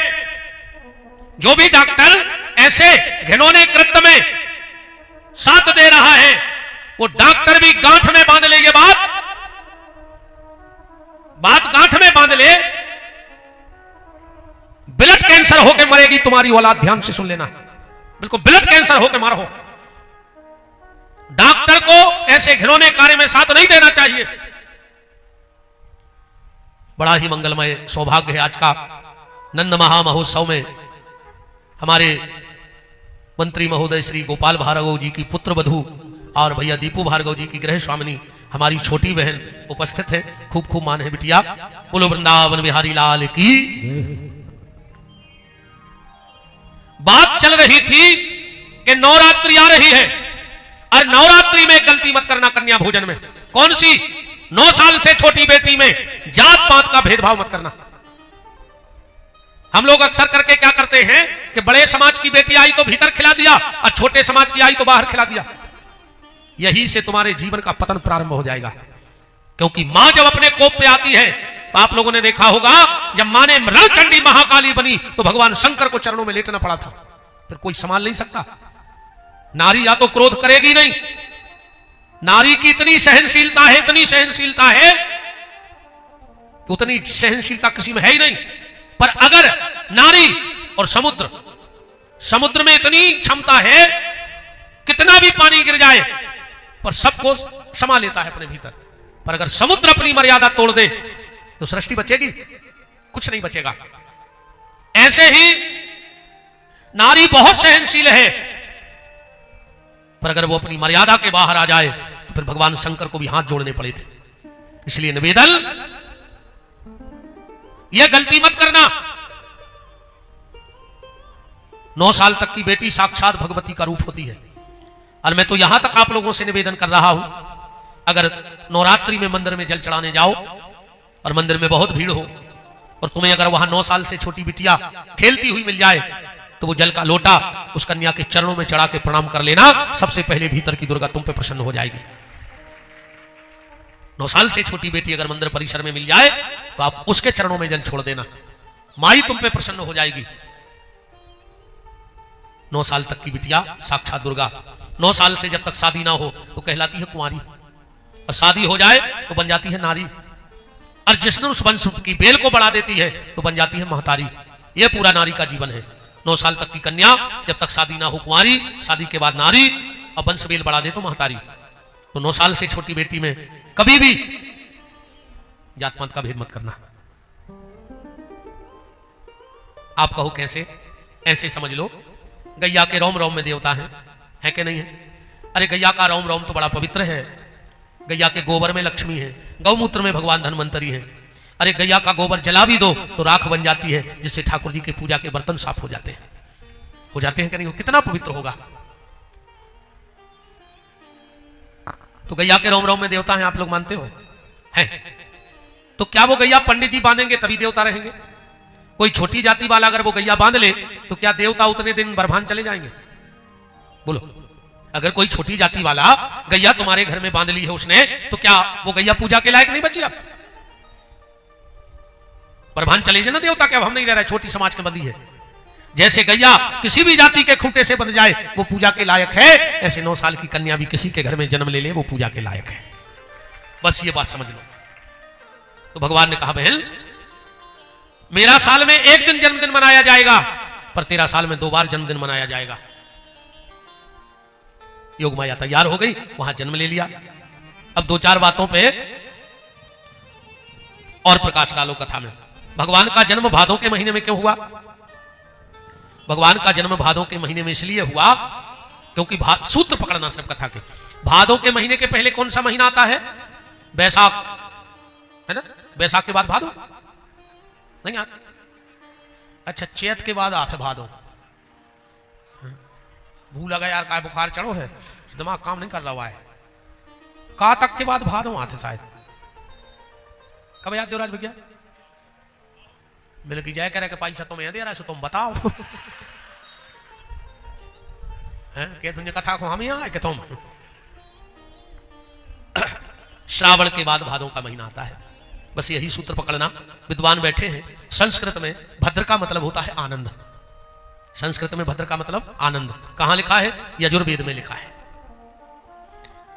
जो भी डॉक्टर ऐसे घिनौने कृत्य में साथ दे रहा है, वो डॉक्टर भी गांठ में बांध ले। ये बात गांठ में बांध ले। ब्लड कैंसर होकर मरेगी तुम्हारी औलाद, ध्यान से सुन लेना। बिल्कुल ब्लड कैंसर होकर मारो। डॉक्टर को ऐसे घिनौने कार्य में साथ नहीं देना चाहिए। बड़ा ही मंगलमय सौभाग्य है आज का नंद महामहोत्सव में हमारे मंत्री महोदय श्री गोपाल भार्गव जी की पुत्र वधू और भैया दीपू भार्गव जी की गृह स्वामिनी हमारी छोटी बहन उपस्थित है। खूब खूब मान है बिटिया। बोलो वृंदावन बिहारी लाल की। बात चल रही थी कि नवरात्रि आ रही है, और नवरात्रि में गलती मत करना कन्या भोजन में। कौन सी? 9 साल से छोटी बेटी में जात पात का भेदभाव मत करना। हम लोग अक्सर करके क्या करते हैं कि बड़े समाज की बेटी आई तो भीतर खिला दिया और छोटे समाज की आई तो बाहर खिला दिया। यही से तुम्हारे जीवन का पतन प्रारंभ हो जाएगा। क्योंकि मां जब अपने कोप पे आती है तो आप लोगों ने देखा होगा, जब मां ने रणचंडी महाकाली बनी तो भगवान शंकर को चरणों में लेटना पड़ा था। फिर कोई संभाल नहीं सकता। नारी या तो क्रोध करेगी नहीं, नारी की इतनी सहनशीलता है, इतनी सहनशीलता है, उतनी सहनशीलता किसी में है ही नहीं। पर अगर नारी और समुद्र में इतनी क्षमता है, कितना भी पानी गिर जाए पर सबको समा लेता है अपने भीतर। पर अगर समुद्र अपनी मर्यादा तोड़ दे तो सृष्टि बचेगी? कुछ नहीं बचेगा। ऐसे ही नारी बहुत सहनशील है, पर अगर वो अपनी मर्यादा के बाहर आ जाए तो फिर भगवान शंकर को भी हाथ जोड़ने पड़े थे। इसलिए निवेदन, यह गलती मत करना। 9 साल तक की बेटी साक्षात भगवती का रूप होती है। और मैं तो यहां तक आप लोगों से निवेदन कर रहा हूं, अगर नवरात्रि में मंदिर में जल चढ़ाने जाओ और मंदिर में बहुत भीड़ हो और तुम्हें अगर वहां 9 साल से छोटी बिटिया खेलती हुई मिल जाए तो वो जल का लोटा उस कन्या के चरणों में चढ़ा के प्रणाम कर लेना। सबसे पहले भीतर की दुर्गा तुम पे प्रसन्न हो जाएगी। 9 साल से छोटी बेटी अगर मंदिर परिसर में मिल जाए तो आप उसके चरणों में जल छोड़ देना, माई तुम पे प्रसन्न हो जाएगी। 9 साल तक की बिटिया साक्षात दुर्गा। 9 साल से जब तक शादी ना हो तो कहलाती है कुंवारी, और शादी हो जाए तो बन जाती है नारी, और जिसने उस वंश की बेल को बढ़ा देती है तो बन जाती है महतारी। यह पूरा नारी का जीवन है। 9 साल तक की कन्या जब तक शादी ना हो कुंवारी, शादी के बाद नारी, और वंश बेल बढ़ा दे तो महतारी। तो 9 साल से छोटी बेटी में कभी भी जात पात का भेद मत करना। आप कहो कैसे? ऐसे समझ लो, गैया के रोम रोम में देवता है कि नहीं है? अरे गैया का रोम रोम तो बड़ा पवित्र है। गैया के गोबर में लक्ष्मी है, गौमूत्र में भगवान धन्वंतरी है। अरे गैया का गोबर जला भी दो तो राख बन जाती है, जिससे ठाकुर जी के पूजा के बर्तन साफ हो जाते हैं कि नहीं? कितना पवित्र होगा। तो गैया के रोम रोम में देवता हैं, आप लोग मानते हो? हैं? तो क्या वो गैया पंडित जी बांधेंगे तभी देवता रहेंगे? कोई छोटी जाति वाला अगर वो गैया बांध ले तो क्या देवता उतने दिन बरभान चले जाएंगे? बोलो, अगर कोई छोटी जाति वाला गैया तुम्हारे घर में बांध ली है उसने, तो क्या वो गैया पूजा के लायक नहीं बची? अब बरभान चले जाए ना देवता, क्या हम नहीं रह रहे, छोटी समाज के बंदी है। जैसे गैया किसी भी जाति के खूंटे से बन जाए वो पूजा के लायक है, ऐसे 9 साल की कन्या भी किसी के घर में जन्म ले ले वो पूजा के लायक है। बस ये बात समझ लो। तो भगवान ने कहा, बहन मेरा साल में 1 दिन जन्मदिन मनाया जाएगा, पर तेरा साल में 2 बार जन्मदिन मनाया जाएगा। योग माया तैयार हो गई, वहां जन्म ले लिया। अब 2-4 बातों पे और प्रकाश डालो कथा में। भगवान का जन्म भादों के महीने में क्यों हुआ? भगवान का जन्म भादों के महीने में इसलिए हुआ क्योंकि सूत्र पकड़ना सब कथा के। भादों के महीने के पहले कौन सा महीना आता है? बैसाख, है ना? बैसाख के बाद भादो नहीं आता? अच्छा, चैत के बाद आता है भादो। भूल लगा यार, का बुखार चढ़ो है, दिमाग काम नहीं कर रहा है। का तक के बाद भादो आते शायद। कब याद देवराज भैया? मैंने की जय कह रहे कि पैसा तुम्हें दे रहा है, तुम बताओ। क्या तुझे कथा को हम ही आए कि तुम? श्रावण के बाद भादों का महीना आता है। बस यही सूत्र पकड़ना। विद्वान बैठे हैं। संस्कृत में भद्र का मतलब होता है आनंद। संस्कृत में भद्र का मतलब आनंद। कहां लिखा है? यजुर्वेद में लिखा है।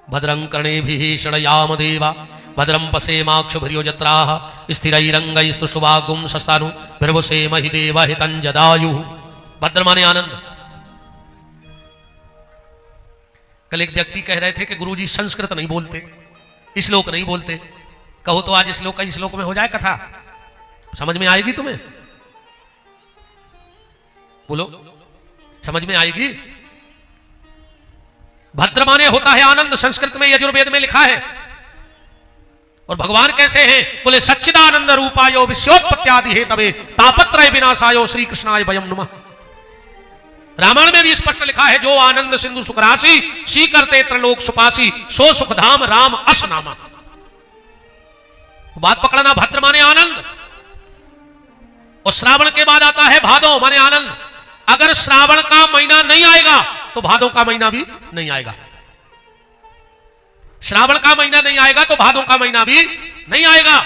भद्रं कर्णेभिः शृणुयाम देवा, भद्रं पश्येमाक्षुभिर्यो जत्राः, स्थिरैरङ्गैस्तुष्टुवागुं सस्तानु भृवसेमहि देवहितं जदायुः। भद्र माने आनंद। कल एक व्यक्ति कह रहे थे कि गुरुजी संस्कृत नहीं बोलते, श्लोक नहीं बोलते। कहो तो आज श्लोक का श्लोक में हो जाए कथा, समझ में आएगी तुम्हें? बोलो, समझ में आएगी? भद्र माने होता है आनंद। संस्कृत में यजुर्वेद में लिखा है। और भगवान कैसे हैं? बोले सच्चिदानंद रूपायो विश्वोत्पत्त्यादि हेतवे तापत्रय विनाशायो श्री कृष्णाय वयम नमः। रामायण में भी स्पष्ट लिखा है, जो आनंद सिंधु सुख राशि, सी करते त्रिलोक सुपासी, सो सुखधाम राम असनामा। बात पकड़ना, भद्र माने आनंद। और श्रावण के बाद आता है भादो माने आनंद। अगर श्रावण का महीना नहीं आएगा तो भादो का महीना भी नहीं आएगा। श्रावण का महीना नहीं आएगा तो भादो का महीना भी नहीं आएगा।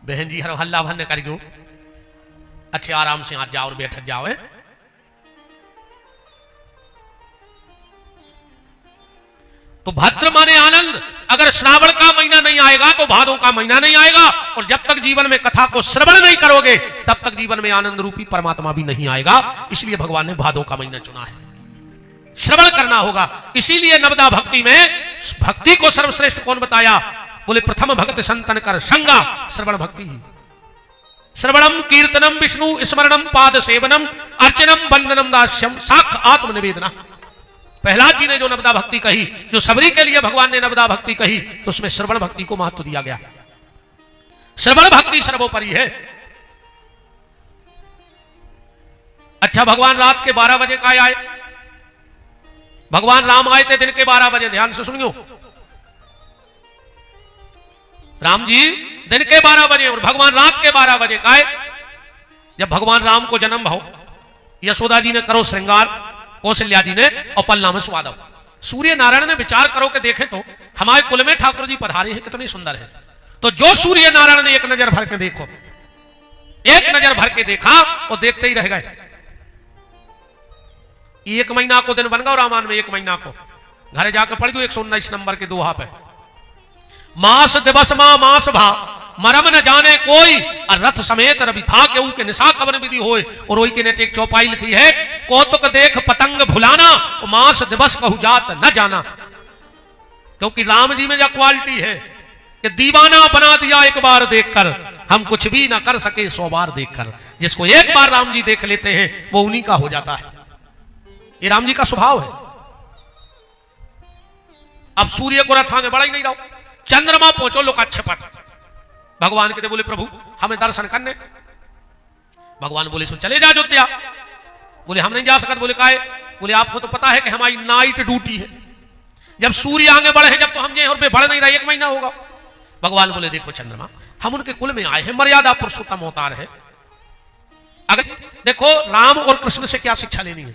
बहन जी हर हल्ला भरने कर गयो, अच्छे आराम से आज जाओ और बैठ जाओ है। तो भद्र माने आनंद। अगर श्रावण का महीना नहीं आएगा तो भादों का महीना नहीं आएगा। और जब तक जीवन में कथा को श्रवण नहीं करोगे तब तक जीवन में आनंद रूपी परमात्मा भी नहीं आएगा। इसलिए भगवान ने भादों का महीना चुना है, श्रवण करना होगा। इसीलिए नवदा भक्ति में भक्ति को सर्वश्रेष्ठ कौन बताया? बोले प्रथम भक्त संतन कर संगा श्रवण भक्ति। श्रवणम कीर्तनम विष्णु स्मरणम पाद सेवनम अर्चनम वंदनम दास्यम साख आत्मनिवेदना। प्रहलाद जी ने जो नवदा भक्ति कही, जो सबरी के लिए भगवान ने नवदा भक्ति कही, तो उसमें श्रवण भक्ति को महत्व दिया गया। श्रवण भक्ति सर्वोपरि है। अच्छा, भगवान रात के 12 बजे का आए? भगवान राम आए थे दिन के 12 बजे। ध्यान से सुनियो, राम जी दिन के 12 बजे और भगवान रात के 12 बजे का आए। जब भगवान राम को जन्म भाव, यशोदा जी ने करो श्रृंगार, कौशल्या जी ने और पलना में स्वादव। सूर्य नारायण ने विचार करो कि देखें तो हमारे कुल में ठाकुर जी पधारे हैं, कितने सुंदर है। तो जो सूर्य नारायण ने एक नजर भर के देखो, एक नजर भर के देखा और देखते ही रह गए। 1 महीना को दिन बन गया रामायण में। 1 महीना को घर जाकर पढ़ गयो 119 नंबर के दोहा पे। मास दिवस मास भा मरम न जाने कोई, और रथ समेत रवि था केहू के निशा कवन विधि होए। और वही के नीचे एक चौपाई लिखी है, कौतुक देख पतंग भुलाना, मास दिवस कहू जात न जाना। क्योंकि राम जी में जो क्वालिटी है कि दीवाना बना दिया एक बार देखकर, हम कुछ भी ना कर सके 100 बार देखकर। जिसको एक बार राम जी देख लेते हैं वो उन्हीं का हो जाता है। ये राम जी का स्वभाव है। अब सूर्य को रथ आगे बढ़ा ही नहीं रहो, चंद्रमा पहुंचो लोग अच्छे पर। भगवान कहते बोले प्रभु हमें दर्शन करने। भगवान बोले सो चले जा अयोध्या। बोले हम नहीं जा सकते। बोले काहे? बोले आपको तो पता है कि हमारी नाइट ड्यूटी है। जब सूर्य आगे बढ़े जब तो हम ये और पे बढ़ नहीं रहा, 1 महीना होगा। भगवान बोले देखो चंद्रमा, हम उनके कुल में आए हैं, मर्यादा पुरुषोत्तम अवतार है। अगर देखो राम और कृष्ण से क्या शिक्षा लेनी है?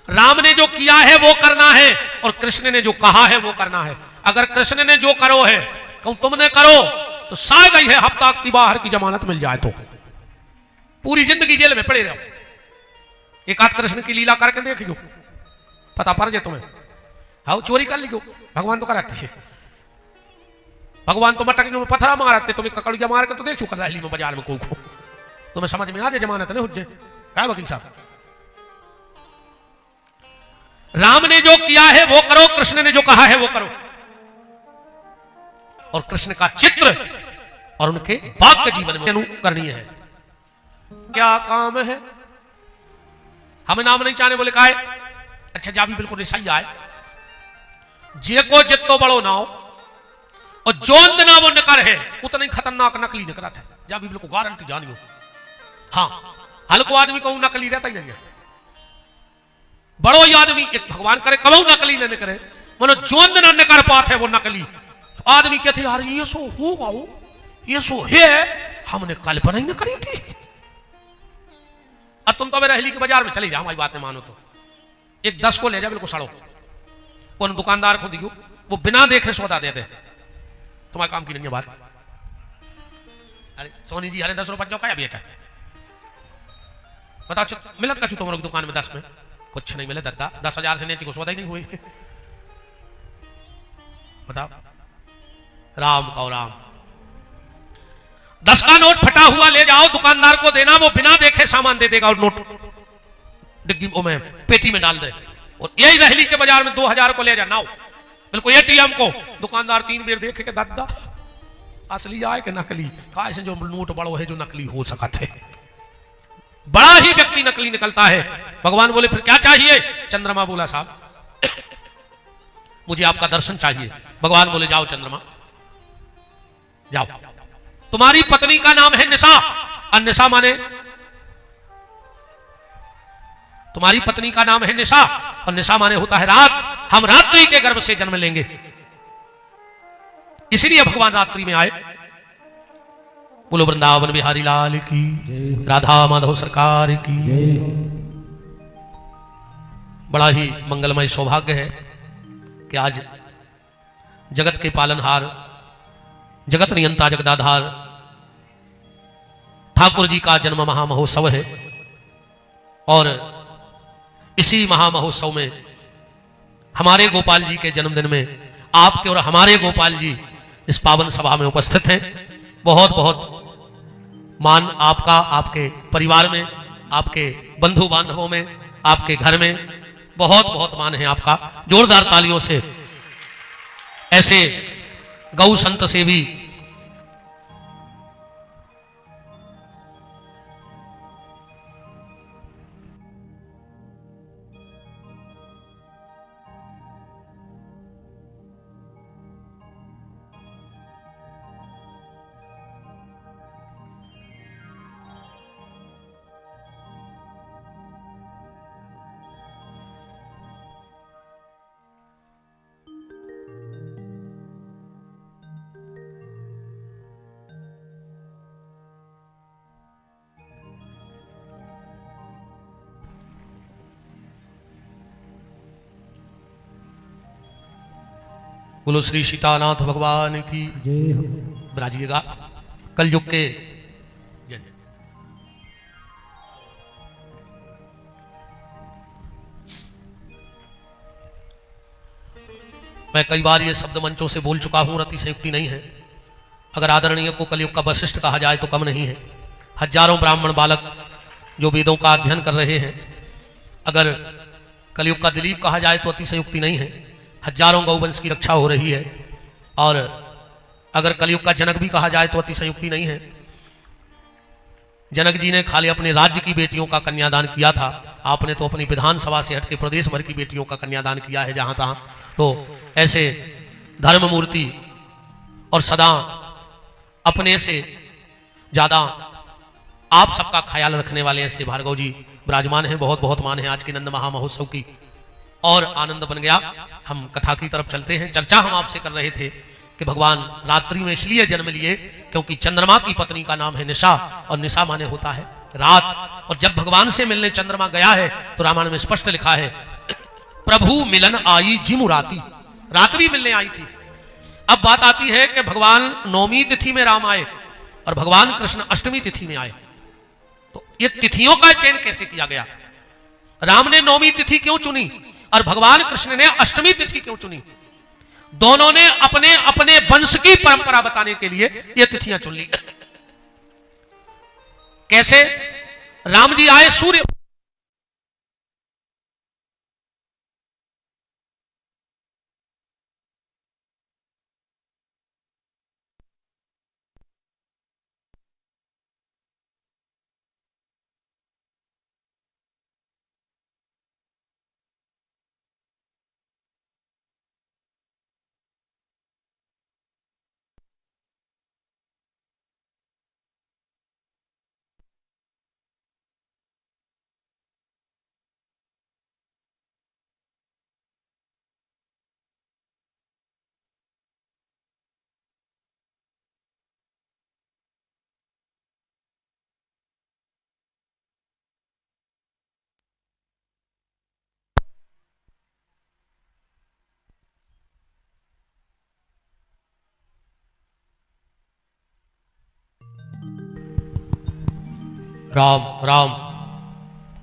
राम ने जो किया है वो करना है और कृष्ण ने जो कहा है वो करना है। अगर कृष्ण ने जो करो है कहूं तुमने करो तो शायद ही है हफ्ता की बाहर की जमानत मिल जाए तो पूरी जिंदगी जेल में पड़े रहो। एक आध कृष्ण की लीला करके देख लो, पता पड़ जाए तुम्हें। हाँ चोरी कर लियो, भगवान तो कराते है। भगवान तो मटक में पत्थरा मारते, तुम्हें ककड़िया मार के तो देखो कर रही में बाजार में कोई को तुम्हें समझ में आ जाए जमानत नहीं हो जाए। क्या वकील साहब, राम ने जो किया है वो करो, कृष्ण ने जो कहा है वो करो। और कृष्ण का चित्र और उनके वाक्य जीवन में अनुकरणीय है। क्या काम है हमें नाम नहीं चाहने। बोले का है? अच्छा जा भी बिल्कुल सही आए। जे को जितो बड़ो ना हो और जो ना वो नकर है उतना ही खतरनाक नकली निकला था। जा भी बिल्कुल गारंटी जानियो। हाँ हल्को आदमी कहूं नकली रहता ही नहीं है। बड़ो ही आदमी एक भगवान करे कबू नकली न करे, मनो जोंद न कर पाते वो नकली आदमी कहते यार ये सो होगा, ये सो है, हमने कल्पना ही न करी थी। अब तुम तो मेरे रहली के बाजार में चले जाओ, हमारी बात नहीं मानो तो एक 10 को ले जा बिल्कुल सड़ो, उन दुकानदार को दियो, वो बिना देखे सौदा दे दे। तुम्हारे काम की नहीं है बात। अरे सोनी जी अरे 10 रुपये जो क्या बेचा बताओ मिलत का तुम्हारी दुकान में 10 में कुछ नहीं मिले दत्ता। 10,000 से नीचे को सौदा ही नहीं हुई। बताओ राम का राम 10 का नोट फटा हुआ ले जाओ दुकानदार को देना, वो बिना देखे सामान दे देगा और नोट डिग्गी में पेटी में डाल दे। और यही रहली के बाजार में 2,000 को ले जा नाओ बिल्कुल एटीएम को दुकानदार 3 बार देखे के दादा असली आए कि नकली, कैसे जो नोट बड़ो है जो नकली हो सका थे। बड़ा ही व्यक्ति नकली निकलता है। भगवान बोले फिर क्या चाहिए? चंद्रमा बोला साहब मुझे आपका दर्शन चाहिए। भगवान बोले जाओ चंद्रमा जाओ, तुम्हारी पत्नी का नाम है निशा। और निशा माने तुम्हारी पत्नी का नाम है निशा और निशा माने होता है रात। हम रात्रि के गर्भ से जन्म लेंगे। इसलिए भगवान रात्रि में आए। बोलो वृंदावन बिहारी लाल की, राधा माधव सरकार की। बड़ा ही मंगलमय सौभाग्य है कि आज जगत के पालनहार, जगत नियंता, जगदाधार ठाकुर जी का जन्म महामहोत्सव है। और इसी महामहोत्सव में हमारे गोपाल जी के जन्मदिन में आपके और हमारे गोपाल जी इस पावन सभा में उपस्थित हैं। बहुत बहुत मान आपका, आपके परिवार में, आपके बंधु बांधवों में, आपके घर में बहुत बहुत मान है आपका। जोरदार तालियों से ऐसे गौ संत सेवी बोलो श्री सीतानाथ भगवान की जय हो। बराजिएगा कलयुग के जय। मैं कई बार ये शब्द मंचों से बोल चुका हूं, अतिशयोक्ति नहीं है। अगर आदरणीय को कलयुग का वशिष्ठ कहा जाए तो कम नहीं है। हजारों ब्राह्मण बालक जो वेदों का अध्ययन कर रहे हैं, अगर कलयुग का दिलीप कहा जाए तो अतिशयोक्ति नहीं है। हजारों गौवंश की रक्षा हो रही है। और अगर कलयुग का जनक भी कहा जाए तो अतिशयोक्ति नहीं है। जनक जी ने खाली अपने राज्य की बेटियों का कन्यादान किया था, आपने तो अपनी विधानसभा से हटके प्रदेश भर की बेटियों का कन्यादान किया है जहां तहां। तो ऐसे धर्म मूर्ति और सदा अपने से ज्यादा आप सबका ख्याल रखने वाले ऐसे भार्गव जी विराजमान हैं। बहुत बहुत मान है आज के नंद महामहोत्सव की। और आनंद बन गया। हम कथा की तरफ चलते हैं। चर्चा हम आपसे कर रहे थे कि भगवान रात्रि में इसलिए जन्म लिए क्योंकि चंद्रमा की पत्नी का नाम है निशा, और निशा माने होता है रात। और जब भगवान से मिलने चंद्रमा गया है तो रामायण में स्पष्ट लिखा है, प्रभु मिलन आई जिमु राती, रात भी मिलने आई थी। अब बात आती है कि भगवान नौमी तिथि में राम आए और भगवान कृष्ण अष्टमी तिथि में आए, तो ये तिथियों का चयन कैसे किया गया? राम ने नौमी तिथि क्यों चुनी और भगवान कृष्ण ने अष्टमी तिथि क्यों चुनी? दोनों ने अपने अपने वंश की परंपरा बताने के लिए ये तिथियां चुन ली। कैसे? राम जी आए सूर्य राम राम।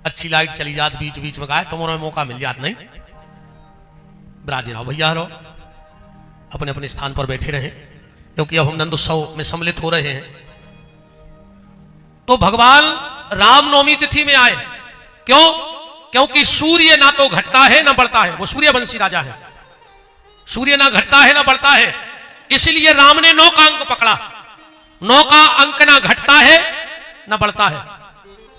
अच्छी लाइट चली जात बीच बीच में, गाय तुम्हारा मौका मिल जात नहीं। ब्राजे रहो भैया, रहो अपने अपने स्थान पर बैठे रहे, क्योंकि अब हम नंद उत्सव में सम्मिलित हो रहे हैं। तो भगवान रामनवमी तिथि में आए। क्यों? क्योंकि सूर्य ना तो घटता है ना बढ़ता है, वो सूर्यवंशी राजा है। सूर्य ना घटता है ना बढ़ता है, इसलिए राम ने 9 का अंक पकड़ा। 9 का अंक ना घटता है ना बढ़ता है।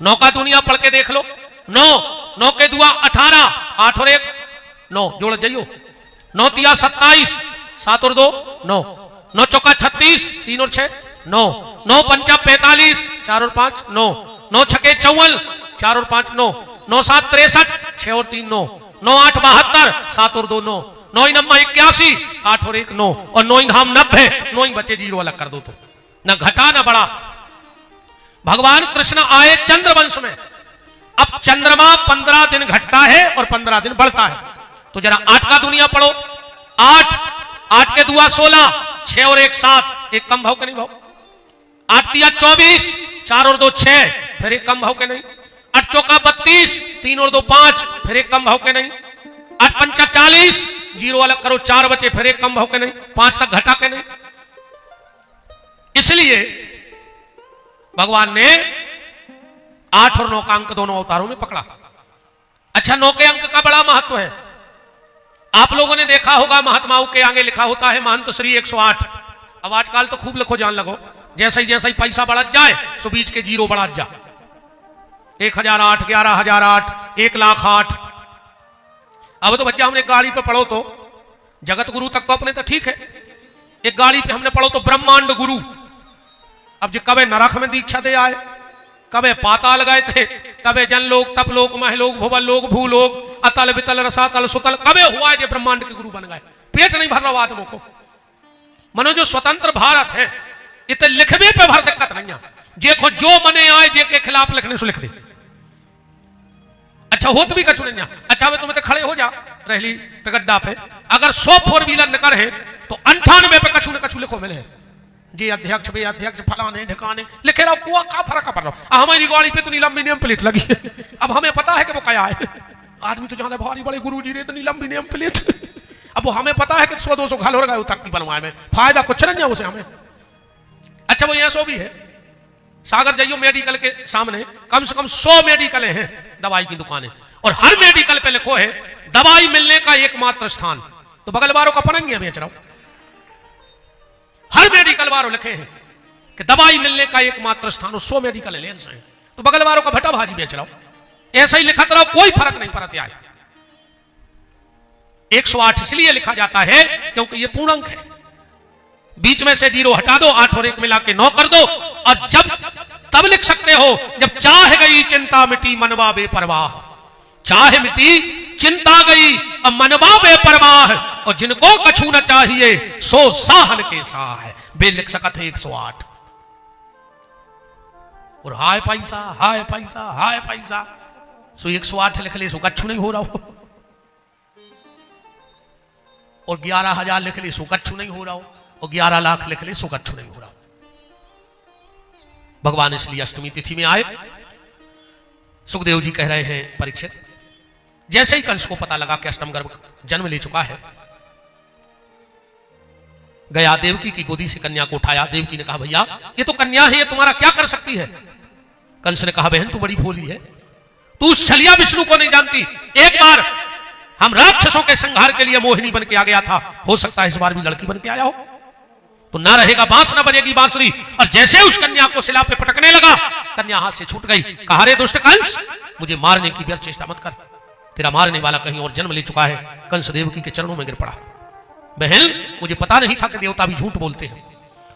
9 का दुनिया पढ़ के देख लो। 9 के दुआ 18, 8 और 1 9, जोड़ जाइयो। 9 तिया 27, 7 और 2 9, 9 चौका 36, 3 और 6 9, 9 पंचा 45, 4 और 5 9, 9 छके 54, 4 और 5 9, 9 7 63, 6 और 3 9, 9 8 72, 7 और 2 9, 9 नम्मा 81, 8 और 1 9, और 9 धाम 90, 9 बचे 0 अलग कर दो तो न घटा न बढ़ा। भगवान कृष्ण आए चंद्रवंश में। अब चंद्रमा 15 दिन घटता है और 15 दिन बढ़ता है। तो जरा 8 का दुनिया पढ़ो। 8 8 के दुआ 16, 6 और 1 7, एक कम भाव के नहीं भाव। 8 तिया 24, 4 और 2 6, फिर एक कम भाव के नहीं। 8 चौका 32, 3 और 2 5, फिर एक कम भाव के नहीं। 8 पंचा 40, 0 अलग करो 4 बचे, फिर एक कम भाव के नहीं। 5 तक घटा के नहीं। इसलिए भगवान ने 8 और 9 का अंक दोनों अवतारों में पकड़ा। अच्छा, 9 के अंक का बड़ा महत्व है। आप लोगों ने देखा होगा महात्माओं के आगे लिखा होता है महंत श्री 108। अब आजकल तो खूब लिखो जान लगो, जैसे ही पैसा बढ़त जाए तो बीच के 0 बढ़त जा। 1008, 11008, 1,08,000। अब तो बच्चा हमने गाड़ी पे पढ़ो तो जगत गुरु तक तो अपने तो ठीक है, एक गाड़ी पे हमने पढ़ो तो ब्रह्मांड गुरु। अब जो कबे नरक में दीक्षा दे आए, कबे पाताल गए थे, कबे जनलोक तपलोक महलोक भुवलोक भूलोक अतल वितल रसातल सुतल, कबे हुआ है जो ब्रह्मांड के गुरु बन गए। पेट नहीं भर रहा आदमों को। मनो जो स्वतंत्र भारत है इतने लिखने पे भर दिक्कत नहीं है। देखो जो मने आए जे के खिलाफ लिखने से लिख दे। अच्छा होत भी कछु नहीं। अच्छा वे तुम्हें तो खड़े हो जा रहली टगड्डा पे, अगर 100 4 व्हीलर निकर है तो 98 पे कछु न कछु लिखो मिले जी अध्यक्ष वे अध्यक्ष फलाने ढिकाने लिखे रहो। कुआ का फर्क पड़ रहा। हमारी गाड़ी पे तो नीलम विनियम प्लेट लगी है। अब हमें पता है कि वो क्या है। आदमी तो जाने भारी बड़े गुरु जी रे तो नीलम विनियम प्लेट। अब वो हमें पता है कि 100 200 घाल हो गए तख्ती बनवाए में फायदा कुछ नहीं है उसे हमें। अच्छा वो ऐसो भी है, सागर जाइयो मेडिकल के सामने कम से कम 100 मेडिकल हैं दवाई की दुकानें, और हर मेडिकल पे लिखो है दवाई मिलने का एकमात्र स्थान। तो बगल वालों का पनंगी बेच रहा हूं। हर मेडिकल वालों लिखे हैं कि दवाई मिलने का एकमात्र स्थान, 100 मेडिकल लेंस हैं, तो बगल वालों का भट्टा भाजी बेच रहा हूं। ऐसा ही लिखत रहो, कोई फर्क नहीं पड़ता है। 108 इसलिए लिखा जाता है क्योंकि ये पूर्णांक है। बीच में से 0 हटा दो, 8 और 1 मिला के 9 कर दो, और जब तब लिख सकते हो जब चाह गई चिंता मिटी मनवा बेपरवाह। चाह मिटी चिंता गई अब मनवा बेपरवाह, और जिनको कछु न चाहिए सो साहन के साह है। बे लिख सकत है 108। और हाय पैसा हाय पैसा हाय पैसा, सो 108 लिख ले सो कछु नहीं हो रहा हो। और 11,000 लिख ले सो कछु नहीं हो रहा हो, और 11 लाख लिख ले सो कछु नहीं हो रहा। भगवान इसलिए अष्टमी तिथि में आए। सुखदेव जी कह रहे हैं परीक्षित, जैसे ही कंस को पता लगा कि अष्टम गर्भ जन्म ले चुका है, गया देवकी की गोदी से कन्या को उठाया। देवकी ने कहा भैया ये तो कन्या है, ये तुम्हारा क्या कर सकती है। कंस ने कहा बहन तू बड़ी भोली है, तू उस छलिया विष्णु को नहीं जानती। एक बार हम राक्षसों के संहार के लिए मोहिनी बन के आ गया था, हो सकता है इस बार भी लड़की बन के आया हो। तो ना रहेगा बांस ना बजेगी बांसुरी। और जैसे उस कन्या को शिला पे पटकने लगा, कन्या हाथ से छूट गई। कहा रे दुष्ट कंस, मुझे मारने की व्यर्थ चेष्टा मत कर, तेरा मारने वाला कहीं और जन्म ले चुका है। कंस देवकी के चरणों में गिर पड़ा। बहन मुझे पता नहीं था कि देवता भी झूठ बोलते हैं,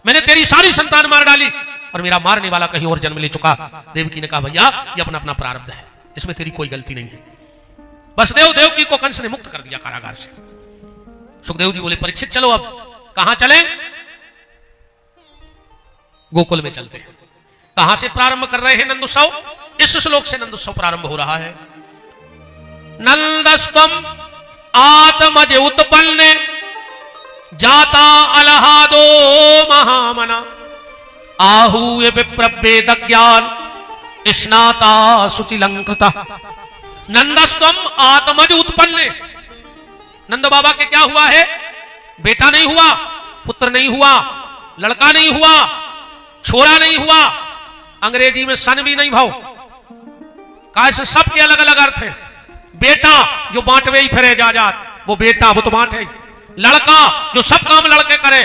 मैंने तेरी सारी संतान मार डाली और मेरा मारने वाला कहीं और जन्म ले चुका। देवकी ने कहा भैया ये अपना अपना प्रारब्ध है, इसमें तेरी कोई गलती नहीं है। बस देवकी को कंस ने मुक्त कर दिया कारागार से। सुखदेव जी बोले परीक्षित चलो अब कहां चले। गोकुल में चलते हैं। कहां से प्रारंभ कर रहे हैं नंदोत्सव, इस श्लोक से नंदोत्सव प्रारंभ हो रहा है। नंदस्तम आत्मज उत्पन्न जाता अलहादो महामना आहूय विप्रवेद ज्ञान स्नाता सुचिलंकृता। नंदस्तम आत्मज उत्पन्न, नंद बाबा के क्या हुआ है, बेटा नहीं हुआ, पुत्र नहीं हुआ, लड़का नहीं हुआ, छोरा नहीं हुआ, अंग्रेजी में सन भी नहीं भाव, कैसे सबके अलग अलग अर्थ है। बेटा जो बांटवे ही फिरे जात वो बेटा, वो तो बांटे। लड़का जो सब काम लड़के करे।